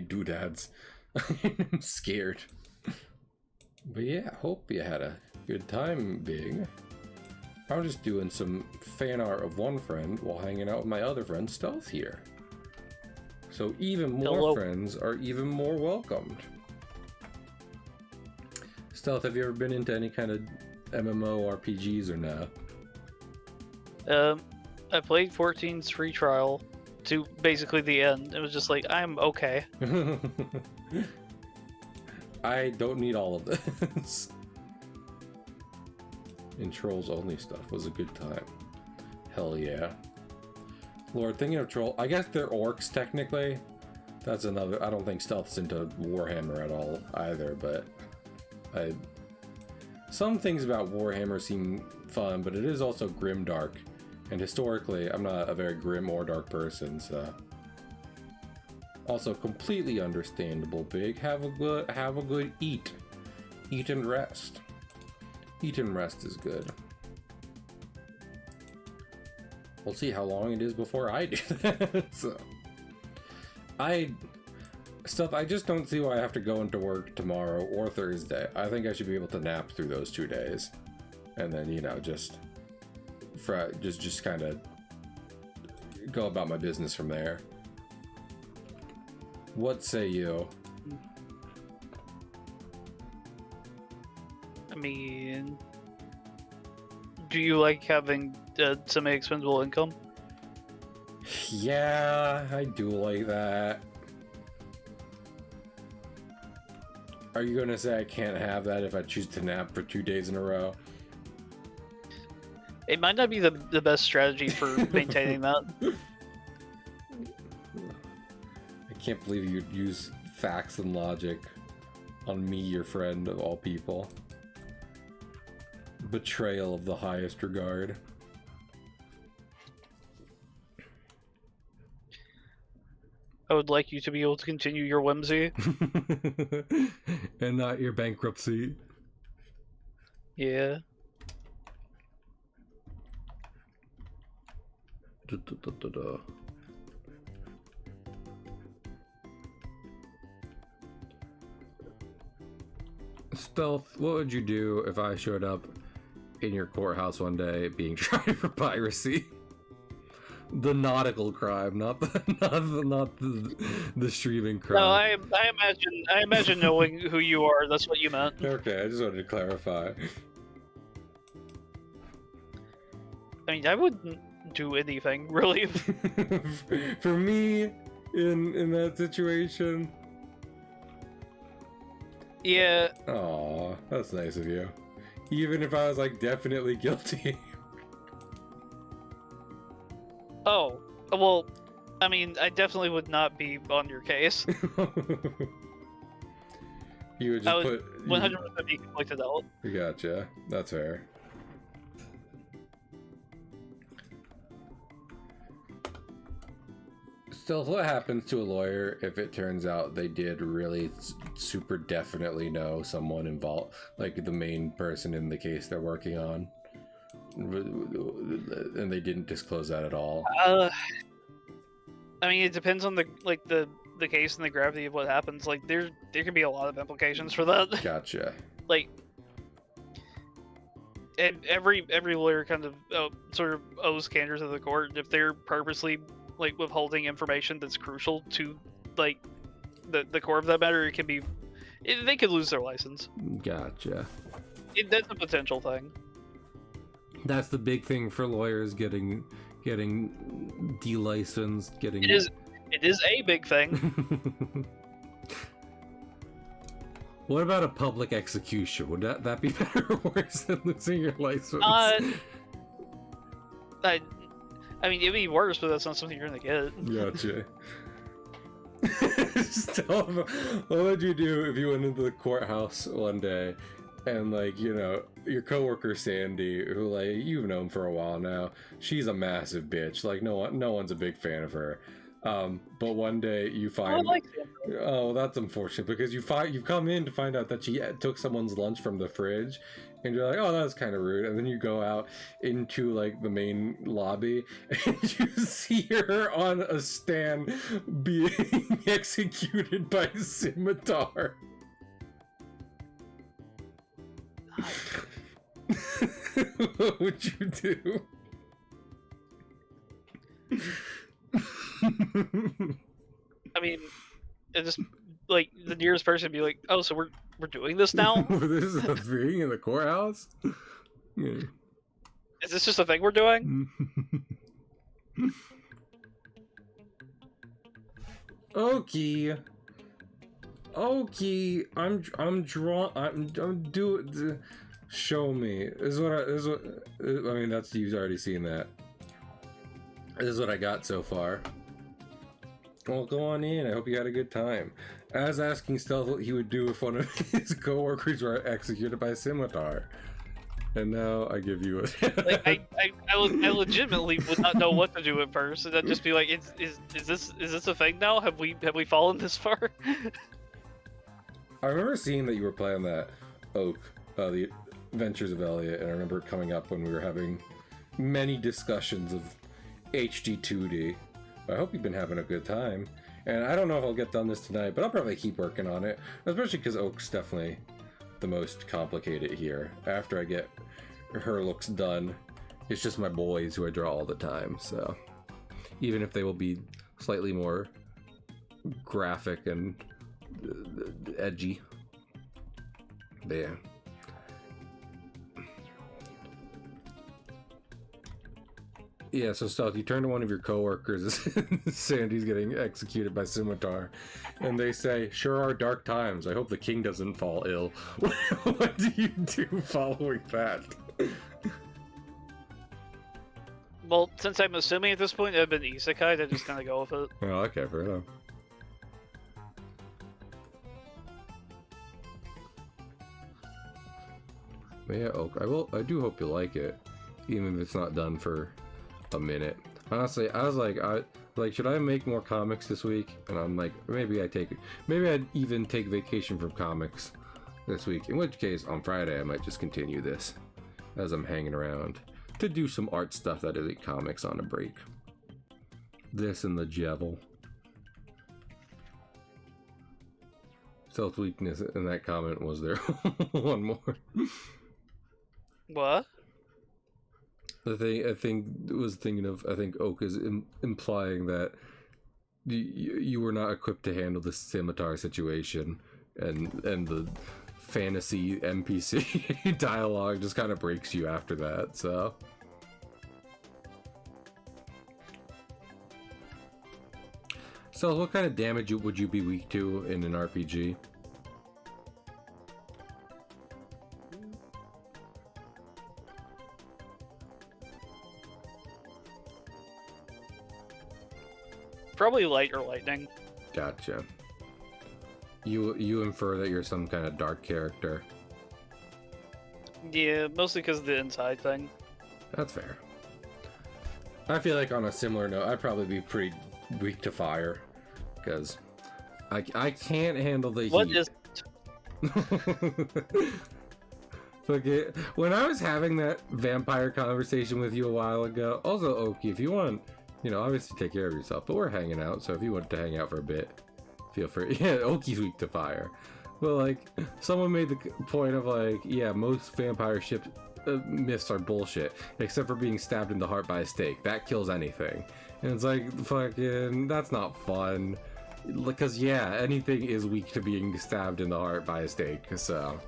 doodads. I'm scared. But yeah, hope you had a good time, Big. I'm just doing some fan art of one friend while hanging out with my other friend, Stealth, here. So even more friends are even more welcomed. Stealth, have you ever been into any kind of MMO RPGs or no? I played 14's free trial to basically the end. It was just like, I'm okay. I don't need all of this. And Trolls Only stuff was a good time. Hell yeah. Lord, thinking of Troll, I guess they're orcs technically. That's another, I don't think Stealth's into Warhammer at all either, but some things about Warhammer seem fun, but it is also grim dark. And historically, I'm not a very grim or dark person, so. Also, completely understandable, Big. Have a good eat. Eat and rest. Eat and rest is good. We'll see how long it is before I do that. So, I just don't see why I have to go into work tomorrow or Thursday. I think I should be able to nap through those 2 days. And then, you know, just just kind of go about my business from there. What say you? I mean, do you like having semi-expendable income? Yeah, I do like that. Are you gonna say I can't have that if I choose to nap for 2 days in a row? It might not be the best strategy for maintaining that. I can't believe you'd use facts and logic on me, your friend of all people. Betrayal of the highest regard. I would like you to be able to continue your whimsy. And not your bankruptcy. Yeah. Stealth, what would you do if I showed up in your courthouse one day being tried for piracy? The nautical crime, not the streaming crime. No, I imagine knowing who you are. That's what you meant. Okay, I just wanted to clarify. I mean, I wouldn't do anything really. For me, in that situation. Yeah. Aw, that's nice of you. Even if I was like definitely guilty. Oh, well, I mean, I definitely would not be on your case. You would just I would put 100% be conflicted out. Gotcha. That's fair. Still, what happens to a lawyer if it turns out they did really super definitely know someone involved, like the main person in the case they're working on, and they didn't disclose that at all? I mean, it depends on the case and the gravity of what happens. Like, there could be a lot of implications for that. Gotcha. Like, and every lawyer kind of sort of owes candor to the court if they're purposely like withholding information that's crucial to like the core of that matter. It can be they could lose their license. Gotcha. That's a potential thing. That's the big thing for lawyers getting delicensed, getting. It is a big thing. What about a public execution? Would that be better or worse than losing your license? I mean, it'd be worse, but that's not something you're gonna get. Gotcha. What would you do if you went into the courthouse one day and, like, you know, your coworker Sandy, who, like, you've known for a while now, she's a massive bitch. Like, no one's a big fan of her. But one day you find, oh, that's unfortunate, because you come in to find out that she took someone's lunch from the fridge, and you're like, oh, that's kind of rude. And then you go out into like the main lobby and you see her on a stand being executed by a scimitar. What would you do? I mean, it just like the nearest person would be like, "Oh, so we're doing this now? This is a thing in the courthouse? Yeah. Is this just a thing we're doing?" Okay, I'm do. Show me. This is what I mean. That's, you've already seen that. This is what I got so far. Well, go on in. I hope you had a good time. As asking Stealth what he would do if one of his coworkers were executed by a scimitar. And now I give you a. Like, I legitimately would not know what to do at first, and I'd just be like, "Is this a thing now? Have we fallen this far?" I remember seeing that you were playing that Oak, the Adventures of Elliot, and I remember it coming up when we were having many discussions of HD2D. I hope you've been having a good time. And I don't know if I'll get done this tonight, but I'll probably keep working on it. Especially because Oak's definitely the most complicated here. After I get her looks done It's just my boys who I draw all the time, so even if they will be slightly more graphic and edgy. But yeah. Yeah, so Stealth, you turn to one of your coworkers, Sandy's getting executed by Scimitar, and they say, "Sure are dark times. I hope the king doesn't fall ill." What do you do following that? Well, since I'm assuming at this point it had been isekai, I just kind of go with it. Oh, okay, fair enough. But yeah, Oak, I do hope you like it, even if it's not done for a minute. Honestly, I was like, should I make more comics this week? And I'm like, maybe I'd even take vacation from comics this week. In which case, on Friday, I might just continue this as I'm hanging around to do some art stuff that isn't comics on a break. This and the Javel. Self weakness in that comment was there. One more. What? I think Oak is implying that you were not equipped to handle the Scimitar situation, and the fantasy NPC dialogue just kind of breaks you after that. So what kind of damage would you be weak to in an RPG? Probably light or lightning. Gotcha. You infer that you're some kind of dark character. Yeah, mostly because of the inside thing. That's fair. I feel like on a similar note, I'd probably be pretty weak to fire, because I can't handle the heat. What is Okay, when I was having that vampire conversation with you a while ago, also Oki, if you want, obviously take care of yourself, but we're hanging out, so if you want to hang out for a bit, feel free. Yeah, Oki's weak to fire. Well, like, someone made the point of, like, yeah, most vampire ship myths are bullshit, except for being stabbed in the heart by a stake. That kills anything. And it's like, fucking, that's not fun. Because, yeah, anything is weak to being stabbed in the heart by a stake, so...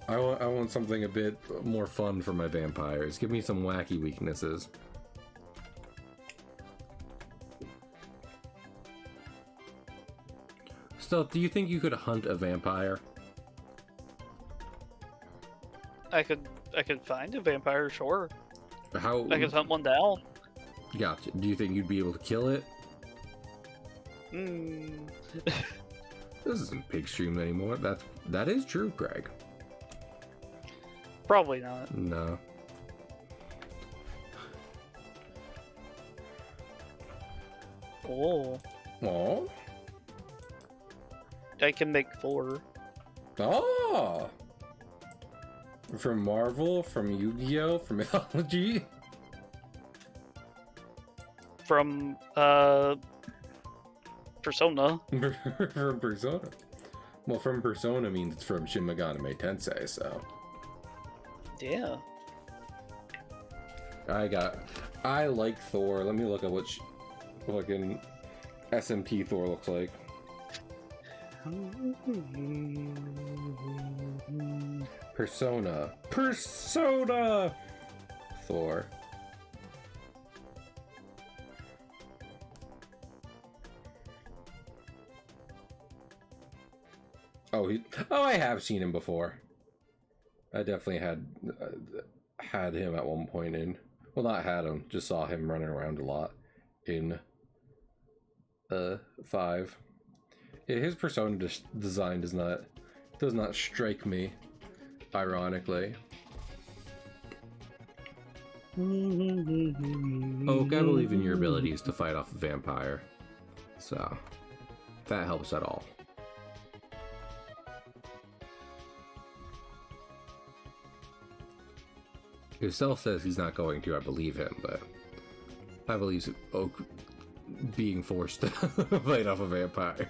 I want something a bit more fun for my vampires. Give me some wacky weaknesses. Stealth, do you think you could hunt a vampire? I could find a vampire, sure. How? I could hunt one down. Gotcha. Do you think you'd be able to kill it? This isn't pig stream anymore. That is true, Greg. Probably not. No. Oh. Oh. I can make 4. Oh. From Marvel, from Yu-Gi-Oh, from Mythology. From Persona. From Persona. Well, from Persona means it's from Shin Megami Tensei, so. Yeah. I like Thor. Let me look at what fucking SMP Thor looks like. Persona Thor. Oh, I have seen him before. I definitely had him at one point in. Well, not had him, just saw him running around a lot in 5. Yeah, his persona design does not strike me, ironically. Oak, I believe in your abilities to fight off a vampire, so that helps at all. If Self says he's not going to, I believe him, but I believe Oak being forced to fight off a vampire.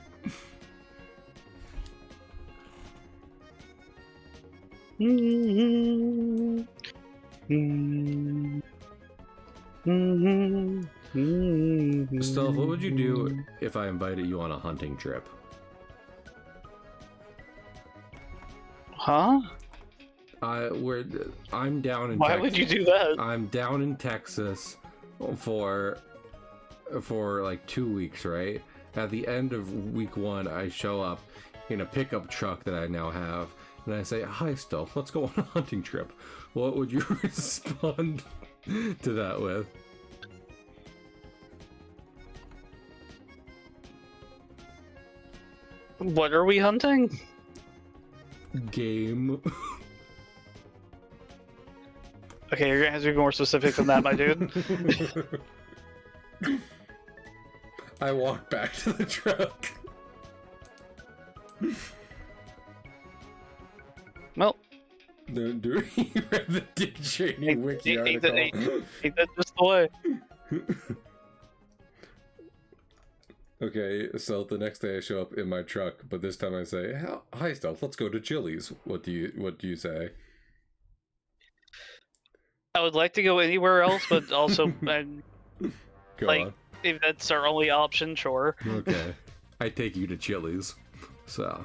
Stealth, what would you do if I invited you on a hunting trip? Huh? I'm down in Why Texas. would you do that? I'm down in Texas for like 2 weeks, right? At the end of week 1, I show up in a pickup truck that I now have, and I say, "Hi, Stealth, let's go on a hunting trip." What would you respond to that with? What are we hunting? Game. Okay, you're gonna have to be more specific than that, my dude. I walk back to the truck. Well, Do you read the Dick Cheney wiki ain't article? that just the way? Okay, so the next day I show up in my truck, but this time I say, "Hi, Stealth, let's go to Chili's." What do you say? I would like to go anywhere else, but also, Go like, on. if that's our only option, sure. Okay. I take you to Chili's. So.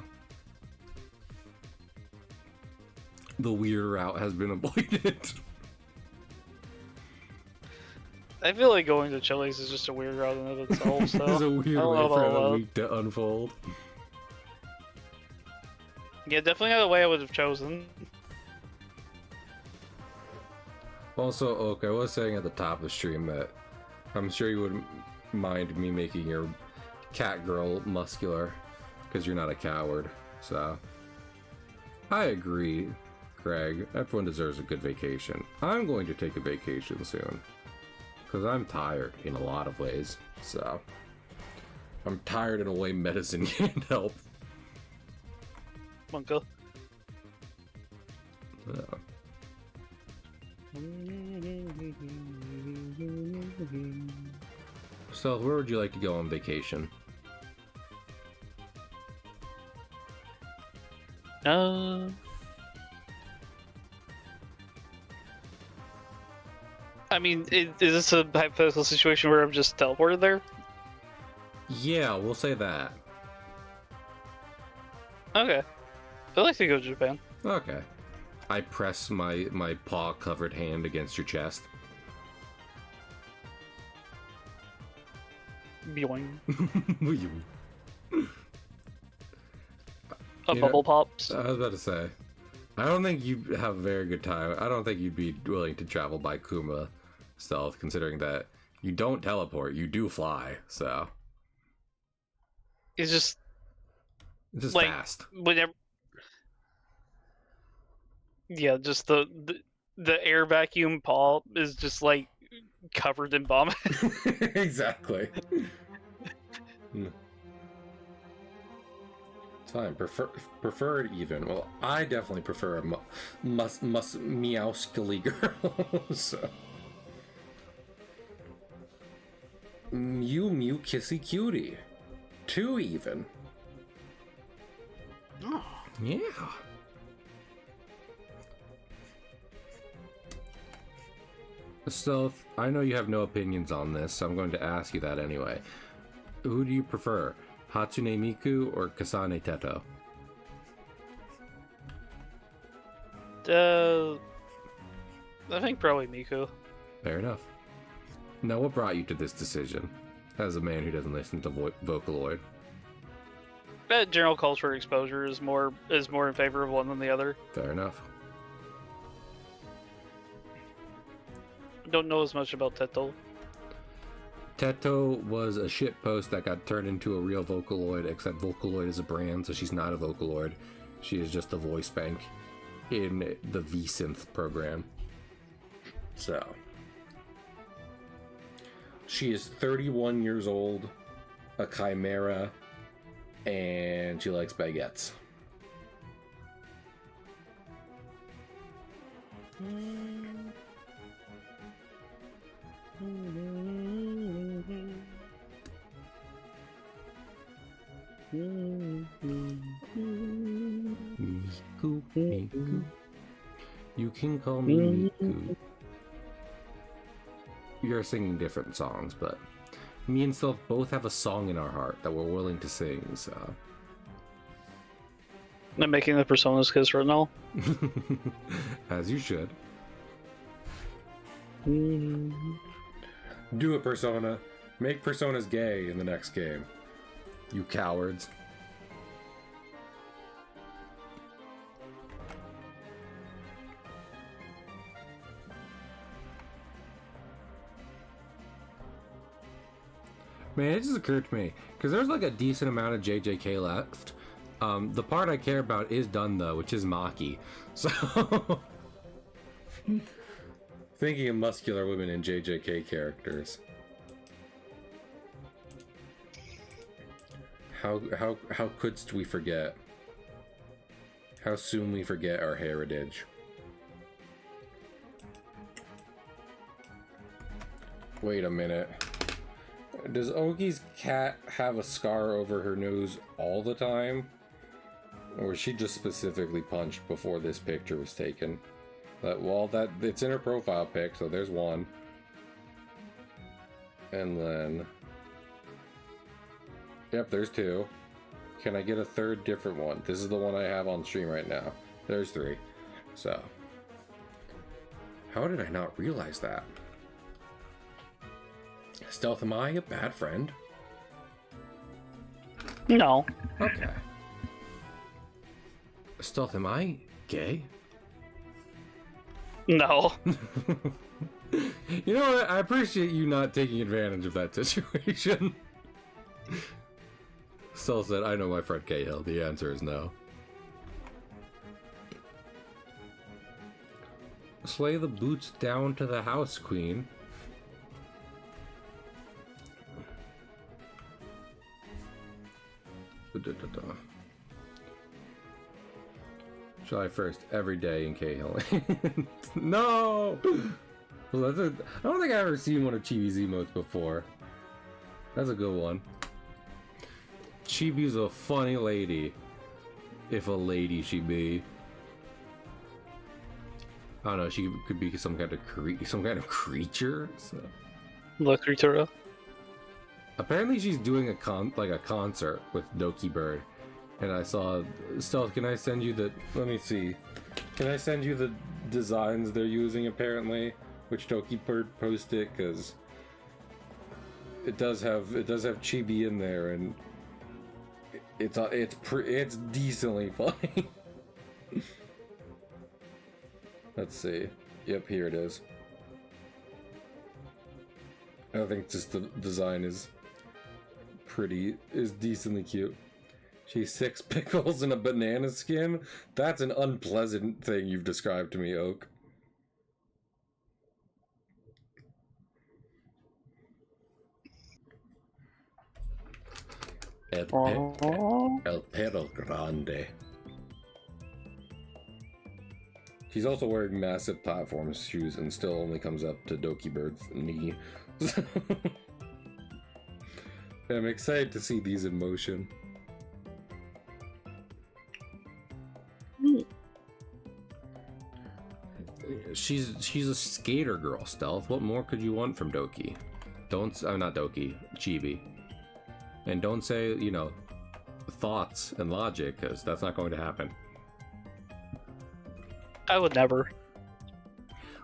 The weird route has been avoided. I feel like going to Chili's is just a weird route in of itself, so... There's a weird I don't way know for about the that. week to unfold. Yeah, definitely not the way I would have chosen. Also, Oak, I was saying at the top of the stream that I'm sure you wouldn't mind me making your cat girl muscular, because you're not a coward, so... I agree, Greg. Everyone deserves a good vacation. I'm going to take a vacation soon. Because I'm tired in a lot of ways, so... I'm tired in a way medicine can't help. Monka. So. So, where would you like to go on vacation? I mean, is this a hypothetical situation where I'm just teleported there? Yeah, we'll say that. Okay. I'd like to go to Japan. Okay. I press my paw-covered hand against your chest. Boing. You Bubble pops. I was about to say, I don't think you have a very good time. I don't think you'd be willing to travel by Kuma Stealth, considering that you don't teleport, you do fly, so... It's just like, fast. Whenever... Yeah, just the air vacuum paw is just like covered in vomit. Exactly. It's fine. Prefer it even. Well, I definitely prefer a meowskily girl. So. Mew kissy cutie. 2 even. Oh. Yeah. So, I know you have no opinions on this, so I'm going to ask you that anyway. Who do you prefer, Hatsune Miku or Kasane Teto? I think probably Miku. Fair enough. Now, what brought you to this decision, as a man who doesn't listen to Vocaloid? General culture exposure is more in favor of one than the other. Fair enough. Don't know as much about Teto. Teto was a shitpost that got turned into a real Vocaloid, except Vocaloid is a brand, so she's not a Vocaloid. She is just a voice bank in the V-Synth program. So. She is 31 years old, a chimera, and she likes baguettes. Miku, Miku. You can call me Miku. you're singing different songs, but me and Stealth both have a song in our heart that we're willing to sing, so. I'm making the Personas kiss right now. As you should. Mm. Do it, Persona. Make Personas gay in the next game. You cowards. Man, it just occurred to me, because there's like a decent amount of JJK left. The part I care about is done though, which is Maki. So thinking of muscular women in JJK characters. How couldst we forget? How soon we forget our heritage? Wait a minute. Does Oki's cat have a scar over her nose all the time? Or was she just specifically punched before this picture was taken? Well, it's in her profile pic, so there's one. And then... Yep, there's two. Can I get a third different one? This is the one I have on stream right now. There's three. So... How did I not realize that? Stealth, am I a bad friend? No. Okay. Stealth, am I gay? No. You know what? I appreciate you not taking advantage of that situation. Stealth said, I know my friend Cahill. The answer is no. Slay the boots down to the house, queen. July 1st, every day in Cahill. No! Well, I don't think I've ever seen one of Chibi's emotes before. That's a good one. Chibi's a funny lady. If a lady she be. I don't know, she could be some kind of creature. So. La Critura. Apparently she's doing a concert with Doki Bird. And I saw... Stealth, can I send you the... Let me see. Can I send you the designs they're using, apparently? Which Doki Bird posted, because... It does have Chibi in there, and... It's decently funny. Let's see. Yep, here it is. I think just the design is decently cute. She's 6 pickles and a banana skin? That's an unpleasant thing you've described to me, Oak. El Perro Grande. She's also wearing massive platform shoes and still only comes up to Doki Bird's knee. I'm excited to see these in motion. She's a skater girl, Stealth. What more could you want from Doki? Not Doki, Chibi. And don't say, thoughts and logic, because that's not going to happen. I would never.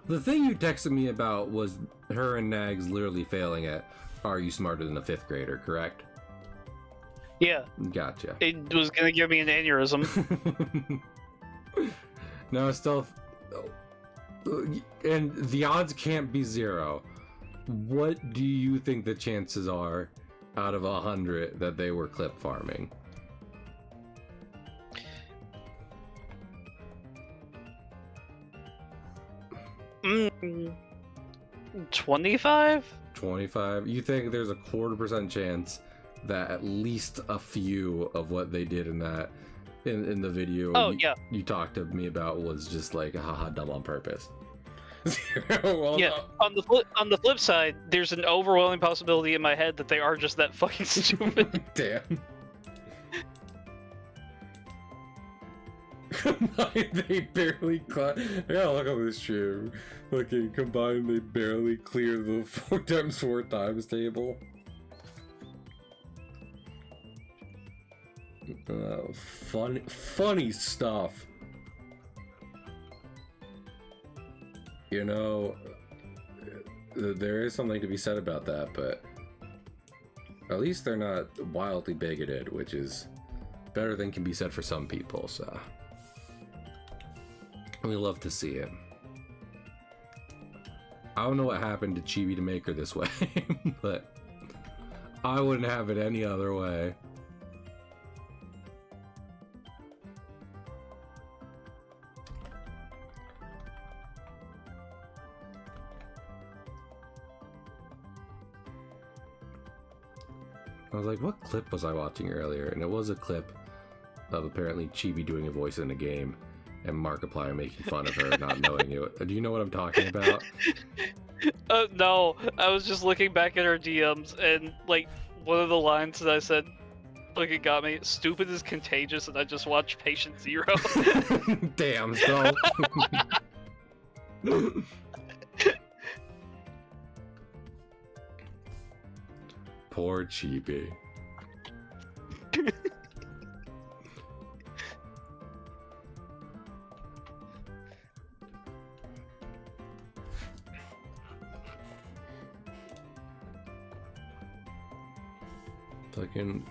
The thing you texted me about was her and Nags literally failing at Are You Smarter Than a 5th Grader, correct? Yeah. Gotcha. It was gonna give me an aneurysm. No, Stealth... And the odds can't be 0. What do you think the chances are out of 100 that they were clip farming? Mm, 25? 25? You think there's a 0.25% chance that at least a few of what they did in that in the video you talked to me about was just like haha dumb on purpose? Well, yeah. On the flip side, there's an overwhelming possibility in my head that they are just that fucking stupid. Damn. Combined, they barely I gotta look up this stream. Okay, combined, they barely clear the 4x4 table. Funny stuff. You know, there is something to be said about that, but at least they're not wildly bigoted, which is better than can be said for some people, so we love to see it. I don't know what happened to Chibi to make her this way, but I wouldn't have it any other way. I was like, what clip was I watching earlier? And it was a clip of apparently Chibi doing a voice in a game and Markiplier making fun of her not knowing it. Do you know what I'm talking about? No, I was just looking back at her DMs and like one of the lines that I said, like it got me. Stupid is contagious, and I just watched Patient Zero. Damn, so. Poor Chibi. Fucking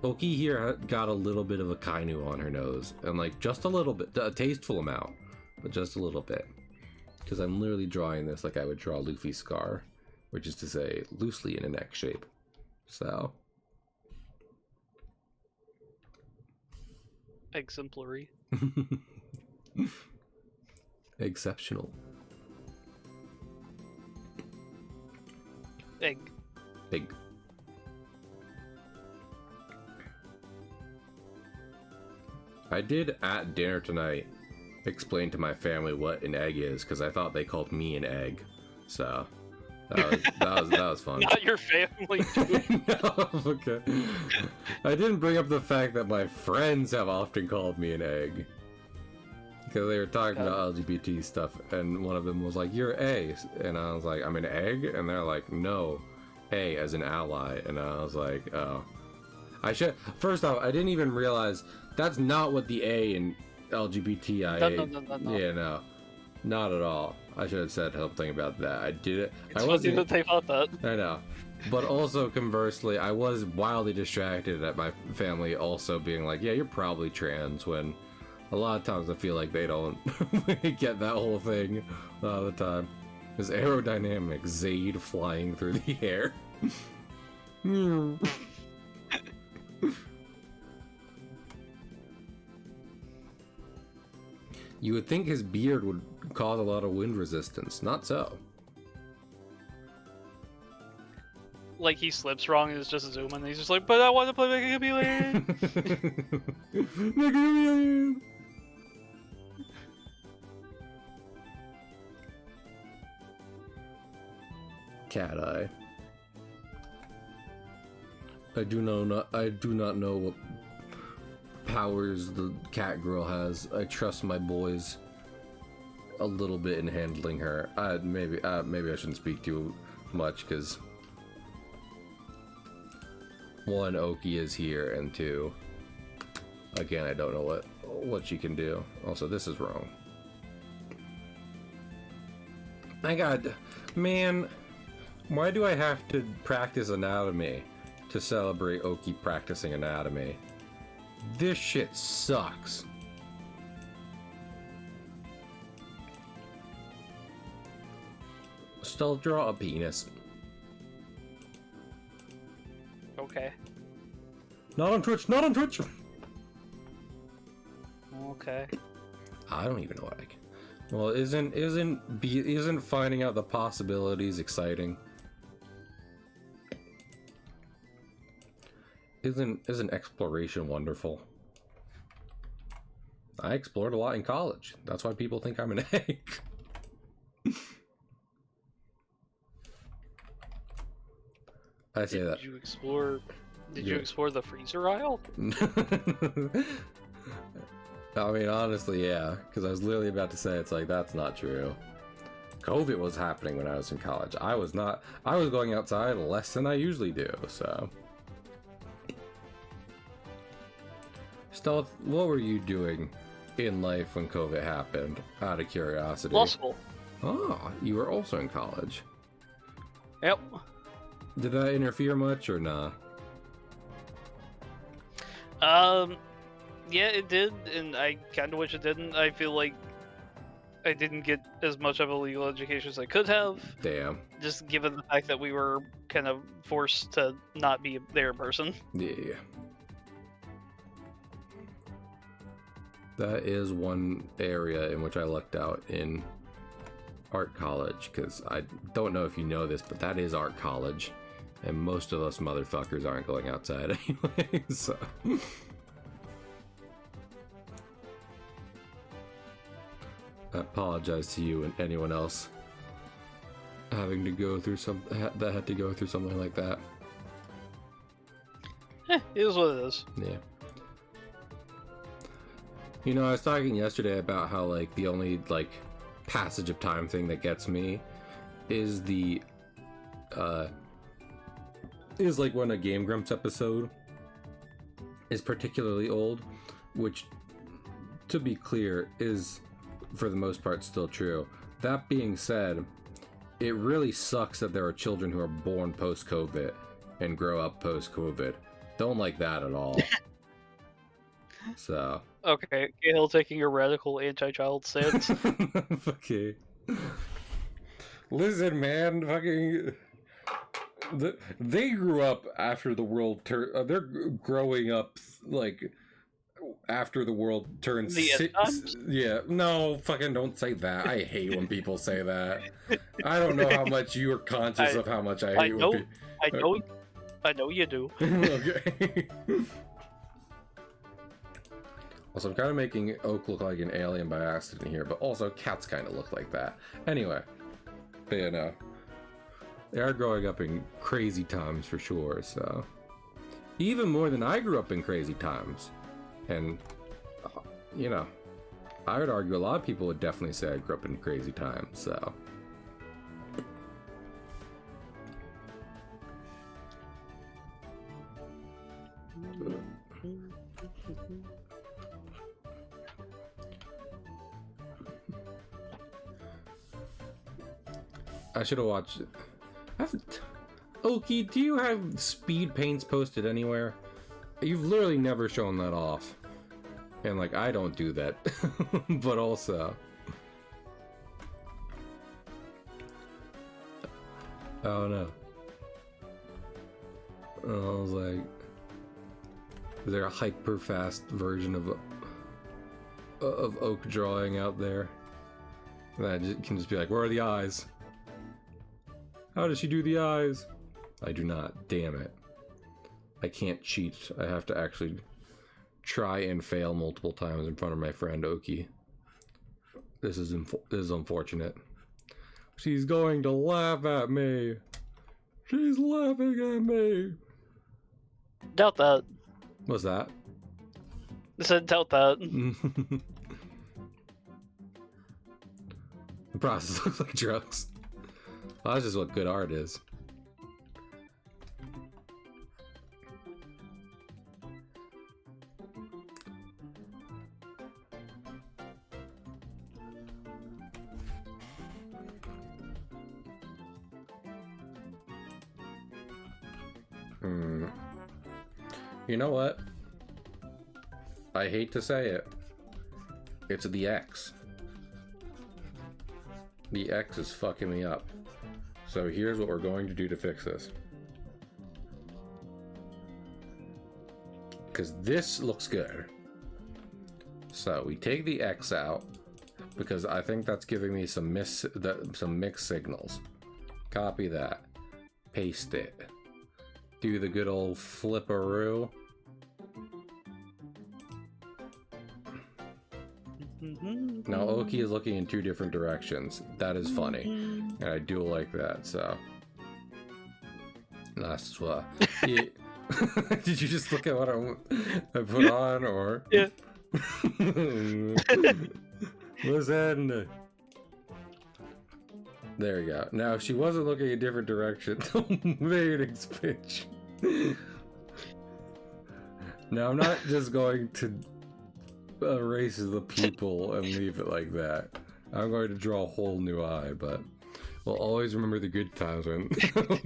Oki here got a little bit of a Kainu on her nose, and like just a little bit, a tasteful amount, but just a little bit. Because I'm literally drawing this like I would draw Luffy's scar, which is to say, loosely in an X shape. So. Exemplary. Exceptional. Egg. Egg. I did at dinner tonight explain to my family what an egg is, because I thought they called me an egg. So. That was fun. Not your family, dude. No, okay. I didn't bring up the fact that my friends have often called me an egg. Because they were talking about LGBT stuff, and one of them was like, "You're A," and I was like, "I'm an egg," and they're like, "No, A as an ally," and I was like, "Oh." First off, I didn't even realize that's not what the A in LGBTIA. No. Yeah, no. Not at all. I should have said something about that. I did it. It's funny that they thought that. I know. But also, conversely, I was wildly distracted at my family also being like, yeah, you're probably trans, when a lot of times I feel like they don't get that whole thing a lot of the time. This aerodynamic Zayd flying through the air. You would think his beard would cause a lot of wind resistance. Not so. Like he slips wrong and is just zooming. And he's just like, but I want to play Mega Chameleon. Mega Chameleon. Cat eye. I do not know what powers the cat girl has. I trust my boys a little bit in handling her. Maybe I shouldn't speak too much, because one, Oki is here, and two, again, I don't know what she can do. Also, this is wrong. My god, man, why do I have to practice anatomy to celebrate Oki practicing anatomy? This shit sucks. Still draw a penis. Okay. Not on Twitch, not on Twitch! Okay. I don't even know what I can. Well, isn't finding out the possibilities exciting? Isn't exploration wonderful? I explored a lot in college. That's why people think I'm an egg. I say that. Did you explore? Did you explore the freezer aisle? I mean, honestly, yeah, because I was literally about to say it's like that's not true. COVID was happening when I was in college. I was not. I was going outside less than I usually do. So, Stealth, what were you doing in life when COVID happened? Out of curiosity. Law school. Oh, you were also in college. Yep. Did that interfere much or nah? Yeah, it did, and I kind of wish it didn't. I feel like I didn't get as much of a legal education as I could have, Damn. just given the fact that we were kind of forced to not be there in person. Yeah. That is one area in which I lucked out in art college, because I don't know if you know this, but that is art college, and most of us motherfuckers aren't going outside anyway, so... I apologize to you and anyone else having to go through that had to go through something like that. It is what it is. Yeah. You know, I was talking yesterday about how, like, the only, like, passage of time thing that gets me is is like when a Game Grumps episode is particularly old, which, to be clear, is for the most part still true. That being said, it really sucks that there are children who are born post-COVID and grow up post-COVID. Don't like that at all. So... Okay, Cahill taking a radical anti-child stance. Okay. Listen, man, fucking... They grew up after the world they're growing up, like... after the world turns The end times? Yeah, no, fucking don't say that. I hate when people say that. I don't know how much you are conscious of how much I hate when people... I know you do. Okay. Also, I'm kind of making Oak look like an alien by accident here, but also cats kind of look like that. Anyway, but you know, they are growing up in crazy times for sure, so... Even more than I grew up in crazy times. And, you know, I would argue a lot of people would definitely say I grew up in crazy times, so... I should have watched it. Oki, do you have speed paints posted anywhere? You've literally never shown that off. And, like, I don't do that. But also... I don't know. I was like... Is there a hyper fast version of Oak drawing out there? And I can just be like, where are the eyes? How does she do the eyes? I do not. Damn it. I can't cheat. I have to actually try and fail multiple times in front of my friend Oki. This is unfortunate. She's going to laugh at me. She's laughing at me. Doubt that. What's that? I said doubt that. The process looks like drugs. Well, that's just what good art is. You know what? I hate to say it. It's the X. The X is fucking me up. So here's what we're going to do to fix this. Because this looks good. So we take the X out because I think that's giving me some mixed signals. Copy that. Paste it. Do the good old flipperoo. Now Oki is looking in two different directions. That is funny. And I do like that, so. That's what. Yeah. Did you just look at what I put on, or? Yeah. Listen. There we go. Now, if she wasn't looking a different direction, don't make an pitch. Now, I'm not just going to erase the pupil and leave it like that. I'm going to draw a whole new eye, but we'll always remember the good times when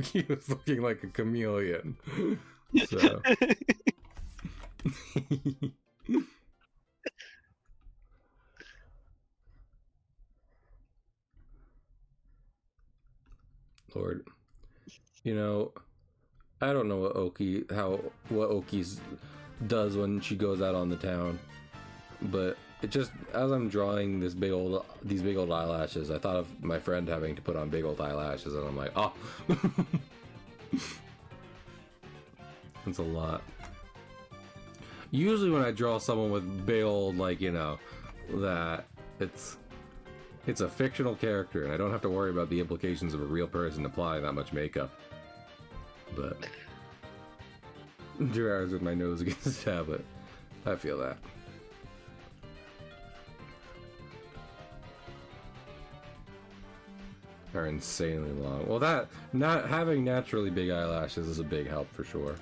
he was looking like a chameleon. So. Lord, you know, I don't know what Oki's does when she goes out on the town, but it just, as I'm drawing these big old eyelashes, I thought of my friend having to put on big old eyelashes, and I'm like, oh, it's a lot. Usually when I draw someone with big old, like, you know, that it's a fictional character, and I don't have to worry about the implications of a real person applying that much makeup. But 2 hours with my nose against the tablet, I feel that. Are insanely long. Well, that not having naturally big eyelashes is a big help for sure.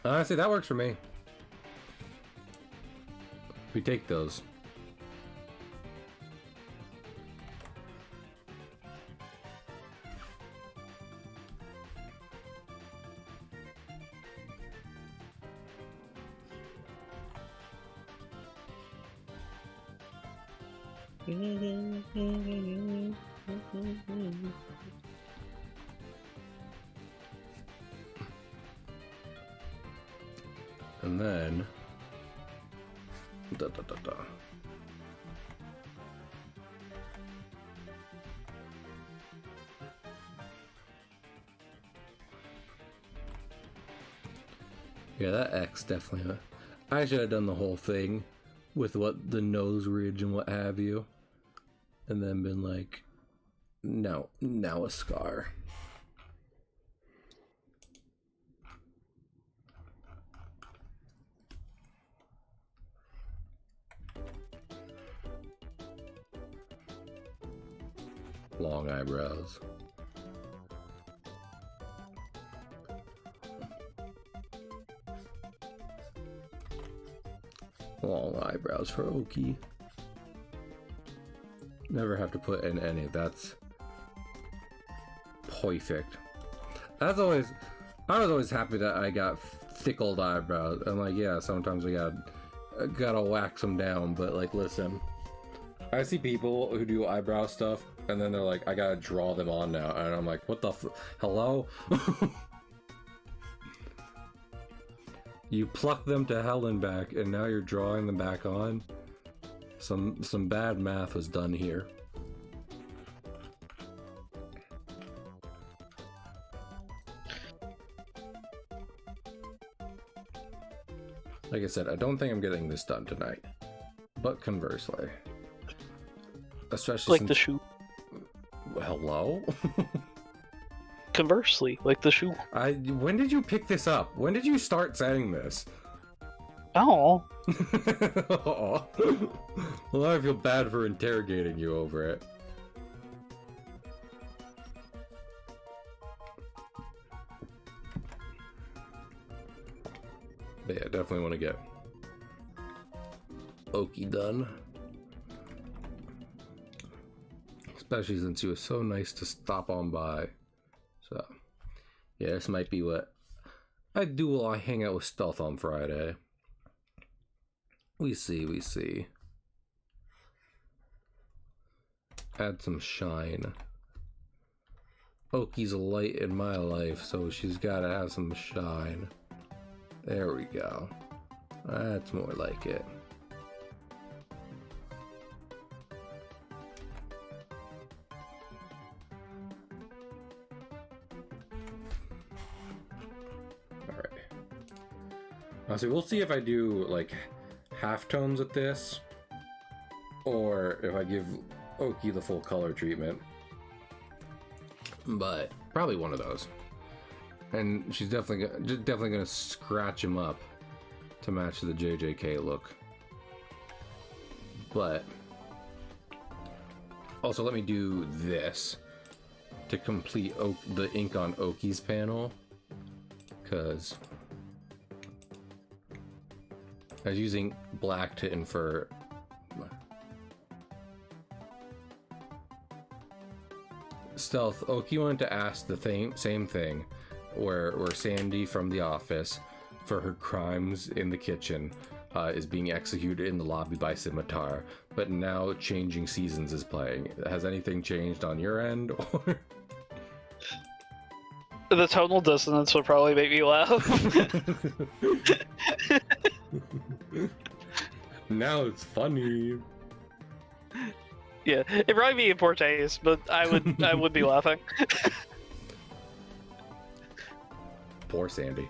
Honestly, that works for me. We take those. And then yeah, that X definitely. I should have done the whole thing with what the nose ridge and what have you, and then been like, no, now a scar. Long eyebrows. Long eyebrows for Oki. Never have to put in any. That's perfect. I was always happy that I got thick old eyebrows. I'm like, yeah, sometimes we gotta wax them down, but like, listen. I see people who do eyebrow stuff, and then they're like, I gotta draw them on now. And I'm like, what the hello? You pluck them to hell and back, and now you're drawing them back on? Some bad math was done here. Like I said, I don't think I'm getting this done tonight. But conversely. Especially like since... the shoe. Hello? Conversely, like the shoe. When did you pick this up? When did you start saying this? Oh. Well, now I feel bad for interrogating you over it. But yeah, definitely want to get Oki done. Especially since he was so nice to stop on by. So, yeah, this might be what I do while I hang out with Stealth on Friday. We see. Add some shine. Oki's a light in my life, so she's gotta have some shine. There we go. That's more like it. So we'll see if I do like halftones with this, or if I give Oki the full color treatment. But probably one of those. And she's definitely gonna scratch him up to match the JJK look. But also let me do this to complete the ink on Oki's panel, because I was using black to infer. Stealth, Oki wanted to ask the same thing, where Sandy from The Office, for her crimes in the kitchen, is being executed in the lobby by Scimitar, but now Changing Seasons is playing. Has anything changed on your end, or? The tonal dissonance would probably make me laugh. Now it's funny. Yeah, it'd probably be in poor taste, but I would be laughing. Poor Sandy.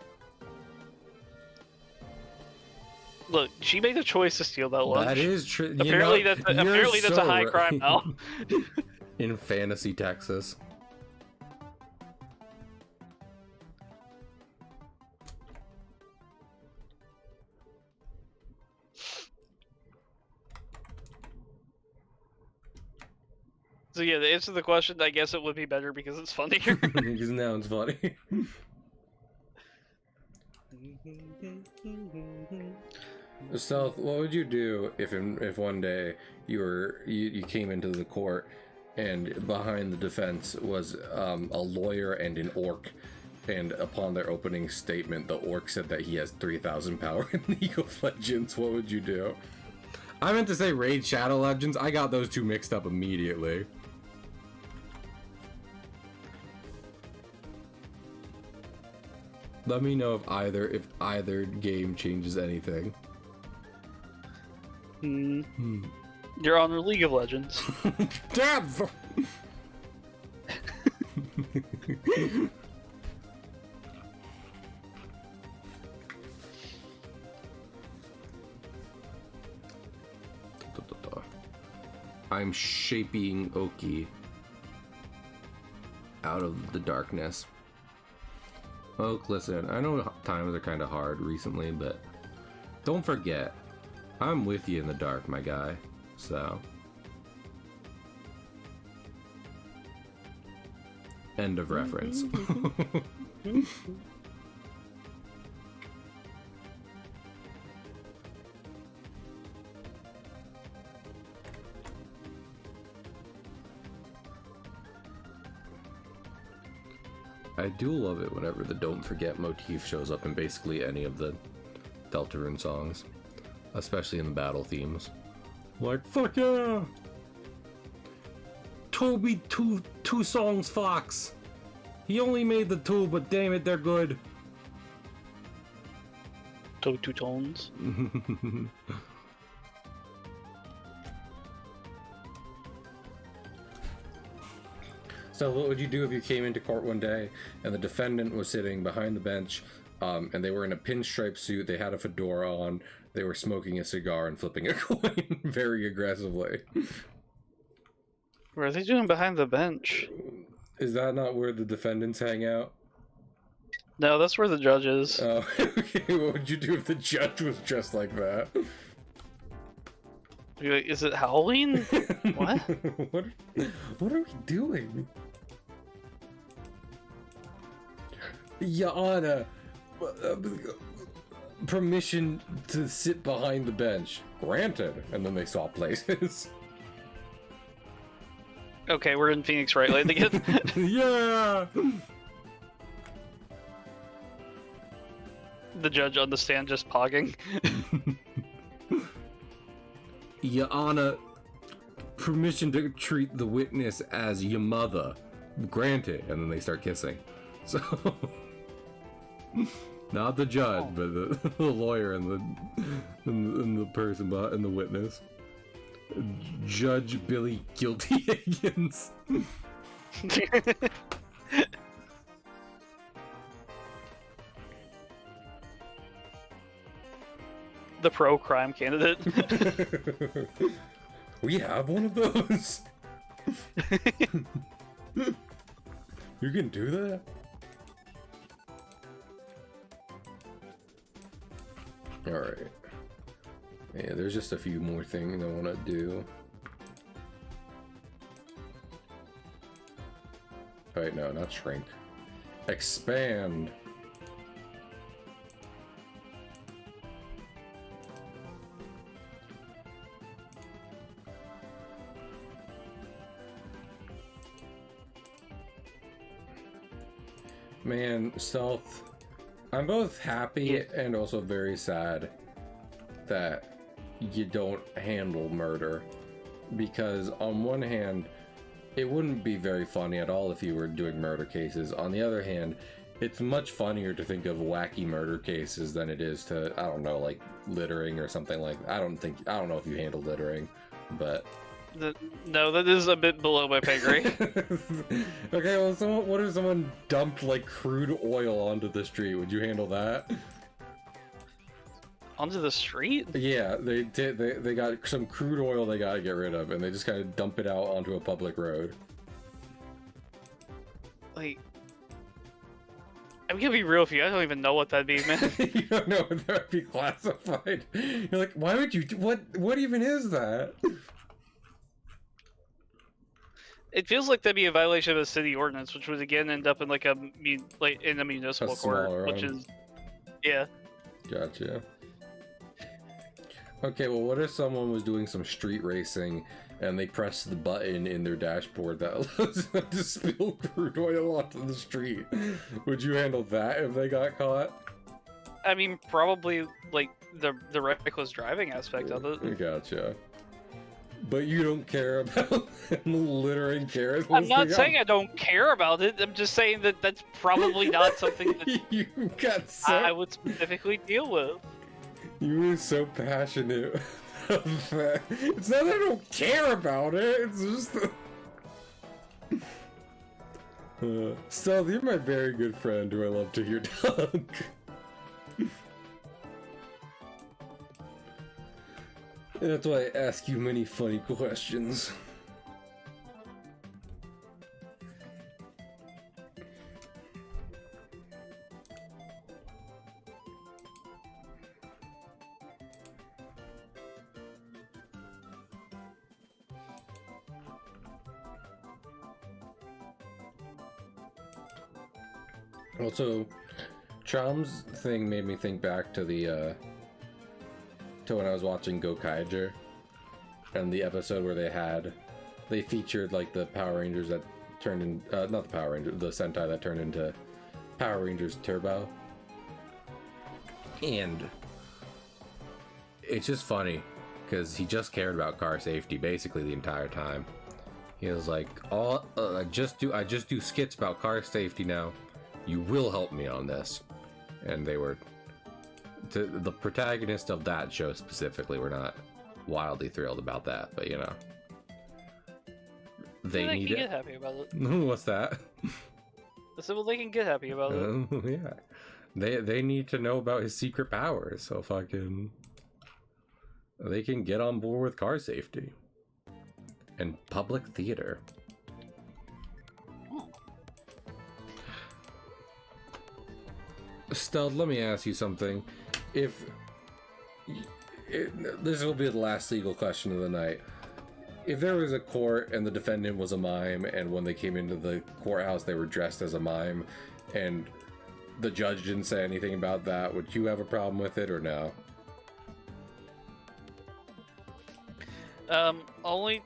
Look, she made a choice to steal that lunch. That is true. Apparently, that's a high crime now. In fantasy Texas. So yeah, to answer the question, I guess it would be better because it's funnier. Because now it's funny. Stealth, what would you do if one day you came into the court and behind the defense was a lawyer and an orc, and upon their opening statement the orc said that he has 3,000 power in League of Legends? What would you do? I meant to say Raid Shadow Legends. I got those two mixed up immediately. Let me know if either game changes anything. You're on League of Legends. Damn! I'm shaping Oki out of the darkness. Oak, listen, I know times are kind of hard recently, but don't forget, I'm with you in the dark, my guy. So, end of reference. I do love it whenever the Don't Forget motif shows up in basically any of the Deltarune songs, especially in the battle themes. Like, fuck yeah! Toby, two songs, Fox! He only made the two, but damn it, they're good! Two tones. So what would you do if you came into court one day and the defendant was sitting behind the bench, and they were in a pinstripe suit, they had a fedora on, they were smoking a cigar and flipping a coin very aggressively? What are they doing behind the bench? Is that not where the defendants hang out? No, that's where the judge is. Oh, okay. What would you do if the judge was dressed like that? Is it Halloween? What? What are we doing? Your Honor, permission to sit behind the bench. Granted. And then they swap places. Okay, we're in Phoenix Right Lane again. Yeah! The judge on the stand just pogging. Your Honor, permission to treat the witness as your mother. Granted. And then they start kissing. So, not the judge, but the lawyer and the person and the witness. Judge Billy Guilty Higgins. The pro-crime candidate. We have one of those. You can do that? Alright. Yeah, there's just a few more things I want to do. Wait, no, not shrink. Expand. Man, Stealth, I'm both happy and also very sad that you don't handle murder, because on one hand it wouldn't be very funny at all if you were doing murder cases. On the other hand, it's much funnier to think of wacky murder cases than it is to, I don't know, like littering or something like that. I don't know if you handle littering, but no, that is a bit below my pay grade. okay, well, what if someone dumped like crude oil onto the street? Would you handle that? Onto the street? Yeah, they got some crude oil they gotta get rid of, and they just kind of dump it out onto a public road. Like, I'm gonna be real with you, I don't even know what that'd be, man. You don't know if that would be classified. You're like, why would you do, what even is that? It feels like that'd be a violation of a city ordinance, which would again end up in like in a municipal court, which is, yeah. Gotcha. Okay, well, what if someone was doing some street racing and they pressed the button in their dashboard that allows them to spill crude oil onto the street? Would you handle that if they got caught? I mean, probably like the reckless driving aspect of it. Gotcha. But you don't care about littering carrots? I'm not saying I don't care about it. I'm just saying that that's probably not something that you got so... I would specifically deal with. You were so passionate of that. It's not that I don't care about it, it's just... Stealth, you're my very good friend who I love to hear talk. That's why I ask you many funny questions. Also, Chom's thing made me think back to the to when I was watching Go Kaiger, and the episode where they featured like the Power Rangers that turned in not the Power Rangers, the Sentai that turned into Power Rangers Turbo. And it's just funny because he just cared about car safety basically the entire time. He was like, I just do skits about car safety now. You will help me on this. And they were, the protagonist of that show specifically were not wildly thrilled about that, but you know, they need it. Get happy about it. What's that? I said, well, they can get happy about it. Yeah, they need to know about his secret powers, so fucking they can get on board with car safety and public theater. Stealth, let me ask you something. If this will be the last legal question of the night. If there was a court and the defendant was a mime, and when they came into the courthouse they were dressed as a mime, and the judge didn't say anything about that, would you have a problem with it or no? Only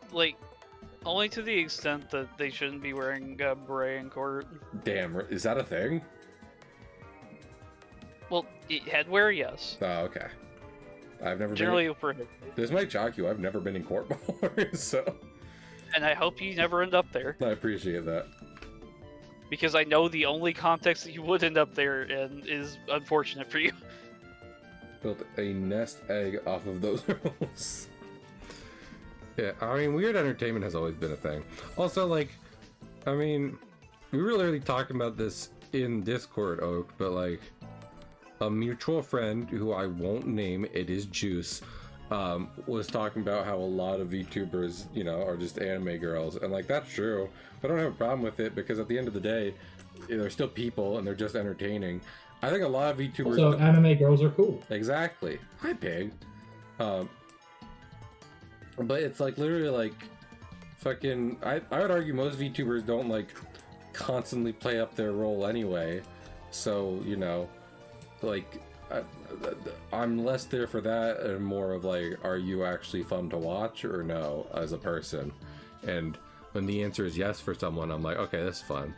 to the extent that they shouldn't be wearing a beret in court. Damn, is that a thing? Well, headwear, yes. Oh, okay. I've never generally been... prohibited. This might shock you. I've never been in court before, so... And I hope you never end up there. I appreciate that. Because I know the only context that you would end up there in is unfortunate for you. Built a nest egg off of those rules. Yeah, I mean, weird entertainment has always been a thing. Also, like, I mean, we were literally talking about this in Discord, Oak, but like, a mutual friend who I won't name, it is Juice, was talking about how a lot of VTubers, you know, are just anime girls, and like, that's true. I don't have a problem with it because at the end of the day, they're still people and they're just entertaining. I think a lot of VTubers. Also, anime girls are cool. Exactly. Hi, Pig. But it's like literally like fucking. I would argue most VTubers don't like constantly play up their role anyway. So you know, like I'm less there for that and more of like, are you actually fun to watch or no as a person? And when the answer is yes for someone, I'm like, okay, this is fun.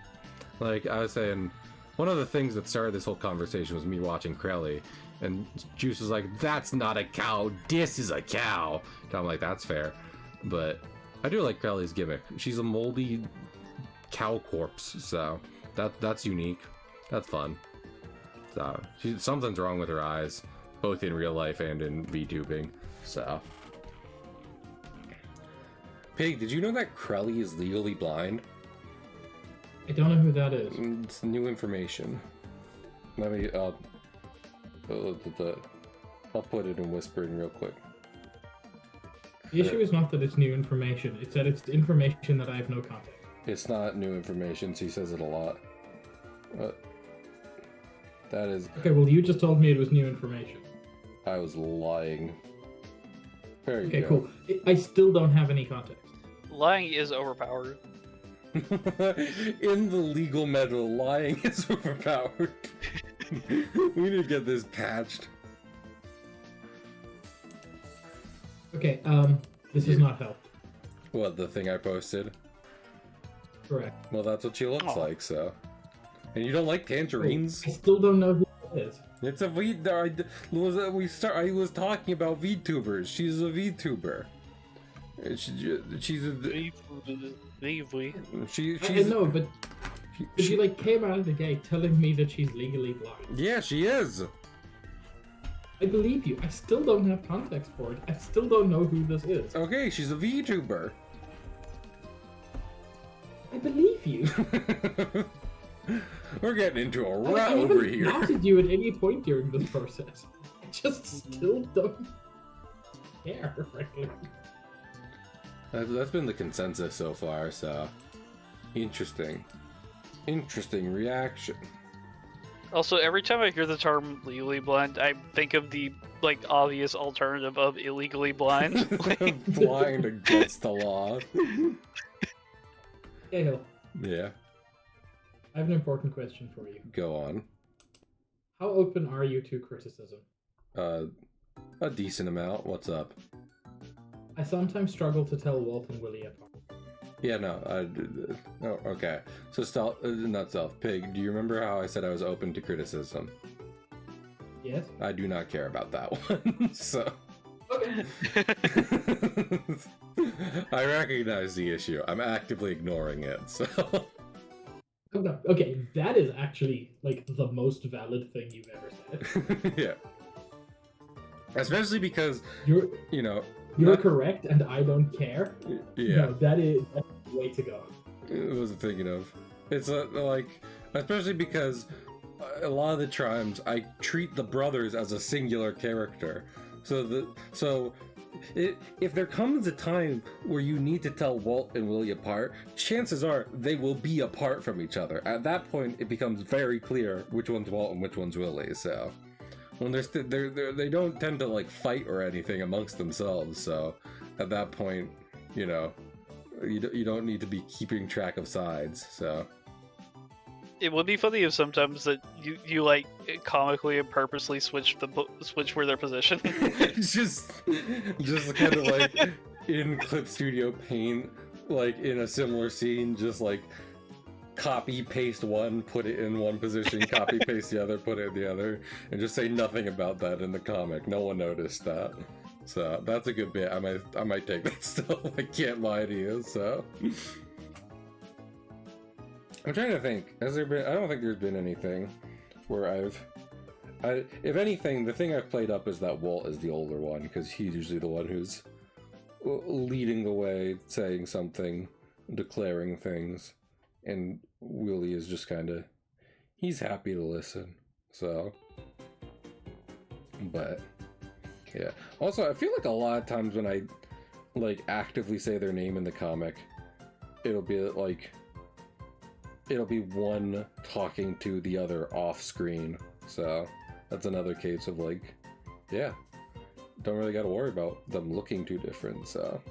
Like I was saying, one of the things that started this whole conversation was me watching Crelly, and Juice was like, that's not a cow, this is a cow. And I'm like, that's fair. But I do like Crelly's gimmick. She's a moldy cow corpse, so that's unique. That's fun. So something's wrong with her eyes, both in real life and in VTubing. So Pig, did you know that Crelly is legally blind? I don't know who that is. It's new information. Let me, I'll put it in whispering real quick. The issue is not that it's new information, it's that it's information that I have no context. It's not new information, so he says it a lot. That is... Okay, well you just told me it was new information. I was lying. There you okay, go. cool. I still don't have any context. Lying is overpowered. In the legal metal, lying is overpowered. We need to get this patched. Okay, this has not helped. What, the thing I posted? Correct. Well, that's what she looks like, so. And you don't like tangerines? I still don't know who it is. It's a I was talking about VTubers. She's a VTuber. She's a... I know, but she like came out of the gate telling me that she's legally blind. Yeah, she is. I believe you. I still don't have context for it. I still don't know who this is. Okay, she's a VTuber. I believe you. We're getting into a I rut over here. I haven't doubted you at any point during this process. I just still don't care, frankly. That's been the consensus so far, so... Interesting. Interesting reaction. Also, every time I hear the term legally blind, I think of the, like, obvious alternative of illegally blind. Blind against the law. Cahill, Yeah, I have an important question for you. go on. How open are you to criticism? A decent amount. What's up? I sometimes struggle to tell Walt and Willie apart. Yeah, no, oh, okay. So, not Stealth, Pig, do you remember how I said I was open to criticism? Yes? I do not care about that one, so... Okay. I recognize the issue. I'm actively ignoring it, so... Oh, no. Okay, that is actually, like, the most valid thing you've ever said. Yeah. Especially because, You're not... correct, and I don't care. Yeah. No, that's the way to go. I wasn't thinking of. It's like, especially because a lot of the times I treat the brothers as a singular character. So if there comes a time where you need to tell Walt and Willie apart, chances are they will be apart from each other. At that point, it becomes very clear which one's Walt and which one's Willie. So when they don't tend to like fight or anything amongst themselves. So at that point, you don't need to be keeping track of sides. So It would be funny if sometimes that you like comically and purposely switch where their position. just kind of like in Clip Studio Paint, like in a similar scene, just like copy paste one, put it in one position, copy paste the other, put it in the other, and just say nothing about that in the comic. No one noticed that. So that's a good bit. I might take that still. I can't lie to you. So I'm trying to think. Has there been? I don't think there's been anything where if anything, the thing I've played up is that Walt is the older one, because he's usually the one who's leading the way, saying something, declaring things, and Willie is just kind of, he's happy to listen. So, but yeah. Also, I feel like a lot of times when I like actively say their name in the comic, it'll be one talking to the other off screen, So that's another case of like, yeah, don't really got to worry about them looking too different. So,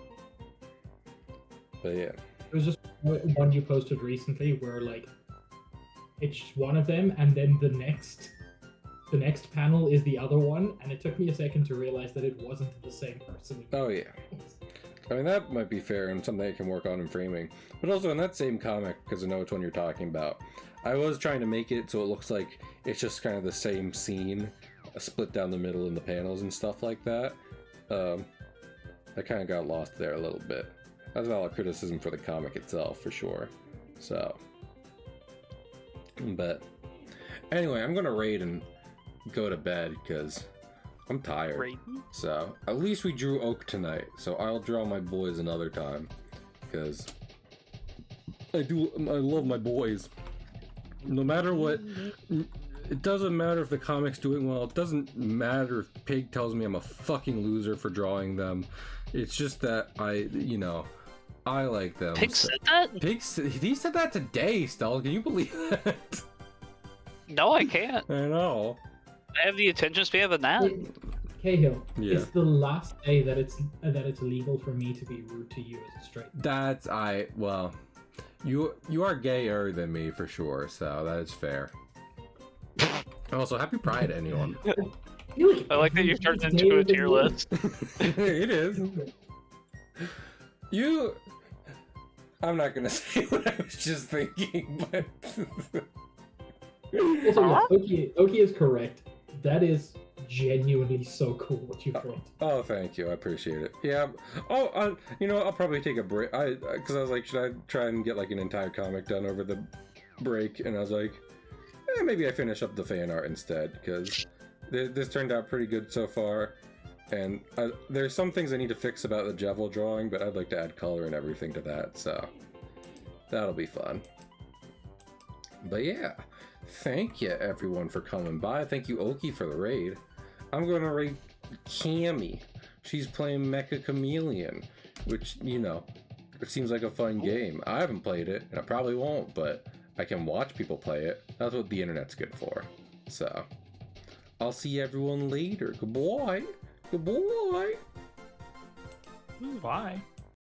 but yeah, There was just one you posted recently where like it's just one of them, and then the next panel is the other one, and it took me a second to realize that it wasn't the same person. oh yeah. I mean, that might be fair and something I can work on in framing. But also in that same comic, because I know which one you're talking about, I was trying to make it so it looks like it's just kind of the same scene, split down the middle in the panels and stuff like that. I kind of got lost there a little bit. That's valid criticism for the comic itself, for sure. So, but anyway, I'm gonna raid and go to bed because I'm tired. Raiden? So at least we drew Oak tonight. So I'll draw my boys another time because I love my boys. No matter what, it doesn't matter if the comic's doing well. It doesn't matter if Pig tells me I'm a fucking loser for drawing them. It's just that I like them. Pig said that? He said that today, Stella. Can you believe that? No, I can't. I know. I have the attention span of a gnat. Cahill, Yeah. it's the last day that it's legal for me to be rude to you as a straight. Well, you are gayer than me for sure, so that is fair. Also, happy Pride, anyone. I like that you've turned into a tier list. It is. I'm not gonna say what I was just thinking, but Also, yes, Oki is correct. That is genuinely so cool what you've wrote. oh, thank you, I appreciate it. Yeah. Oh, I'll probably take a break. Because I was like, should I try and get like an entire comic done over the break? And I was like, maybe I finish up the fan art instead because this turned out pretty good so far. And there's some things I need to fix about the Jevil drawing, but I'd like to add color and everything to that, so that'll be fun. But yeah, thank you everyone for coming by. Thank you Oki for the raid. I'm gonna raid Cammy. She's playing Mecha Chameleon, which, it seems like a fun game. I haven't played it, and I probably won't, but I can watch people play it. That's what the internet's good for. So, I'll see everyone later. Goodbye. Goodbye. Bye.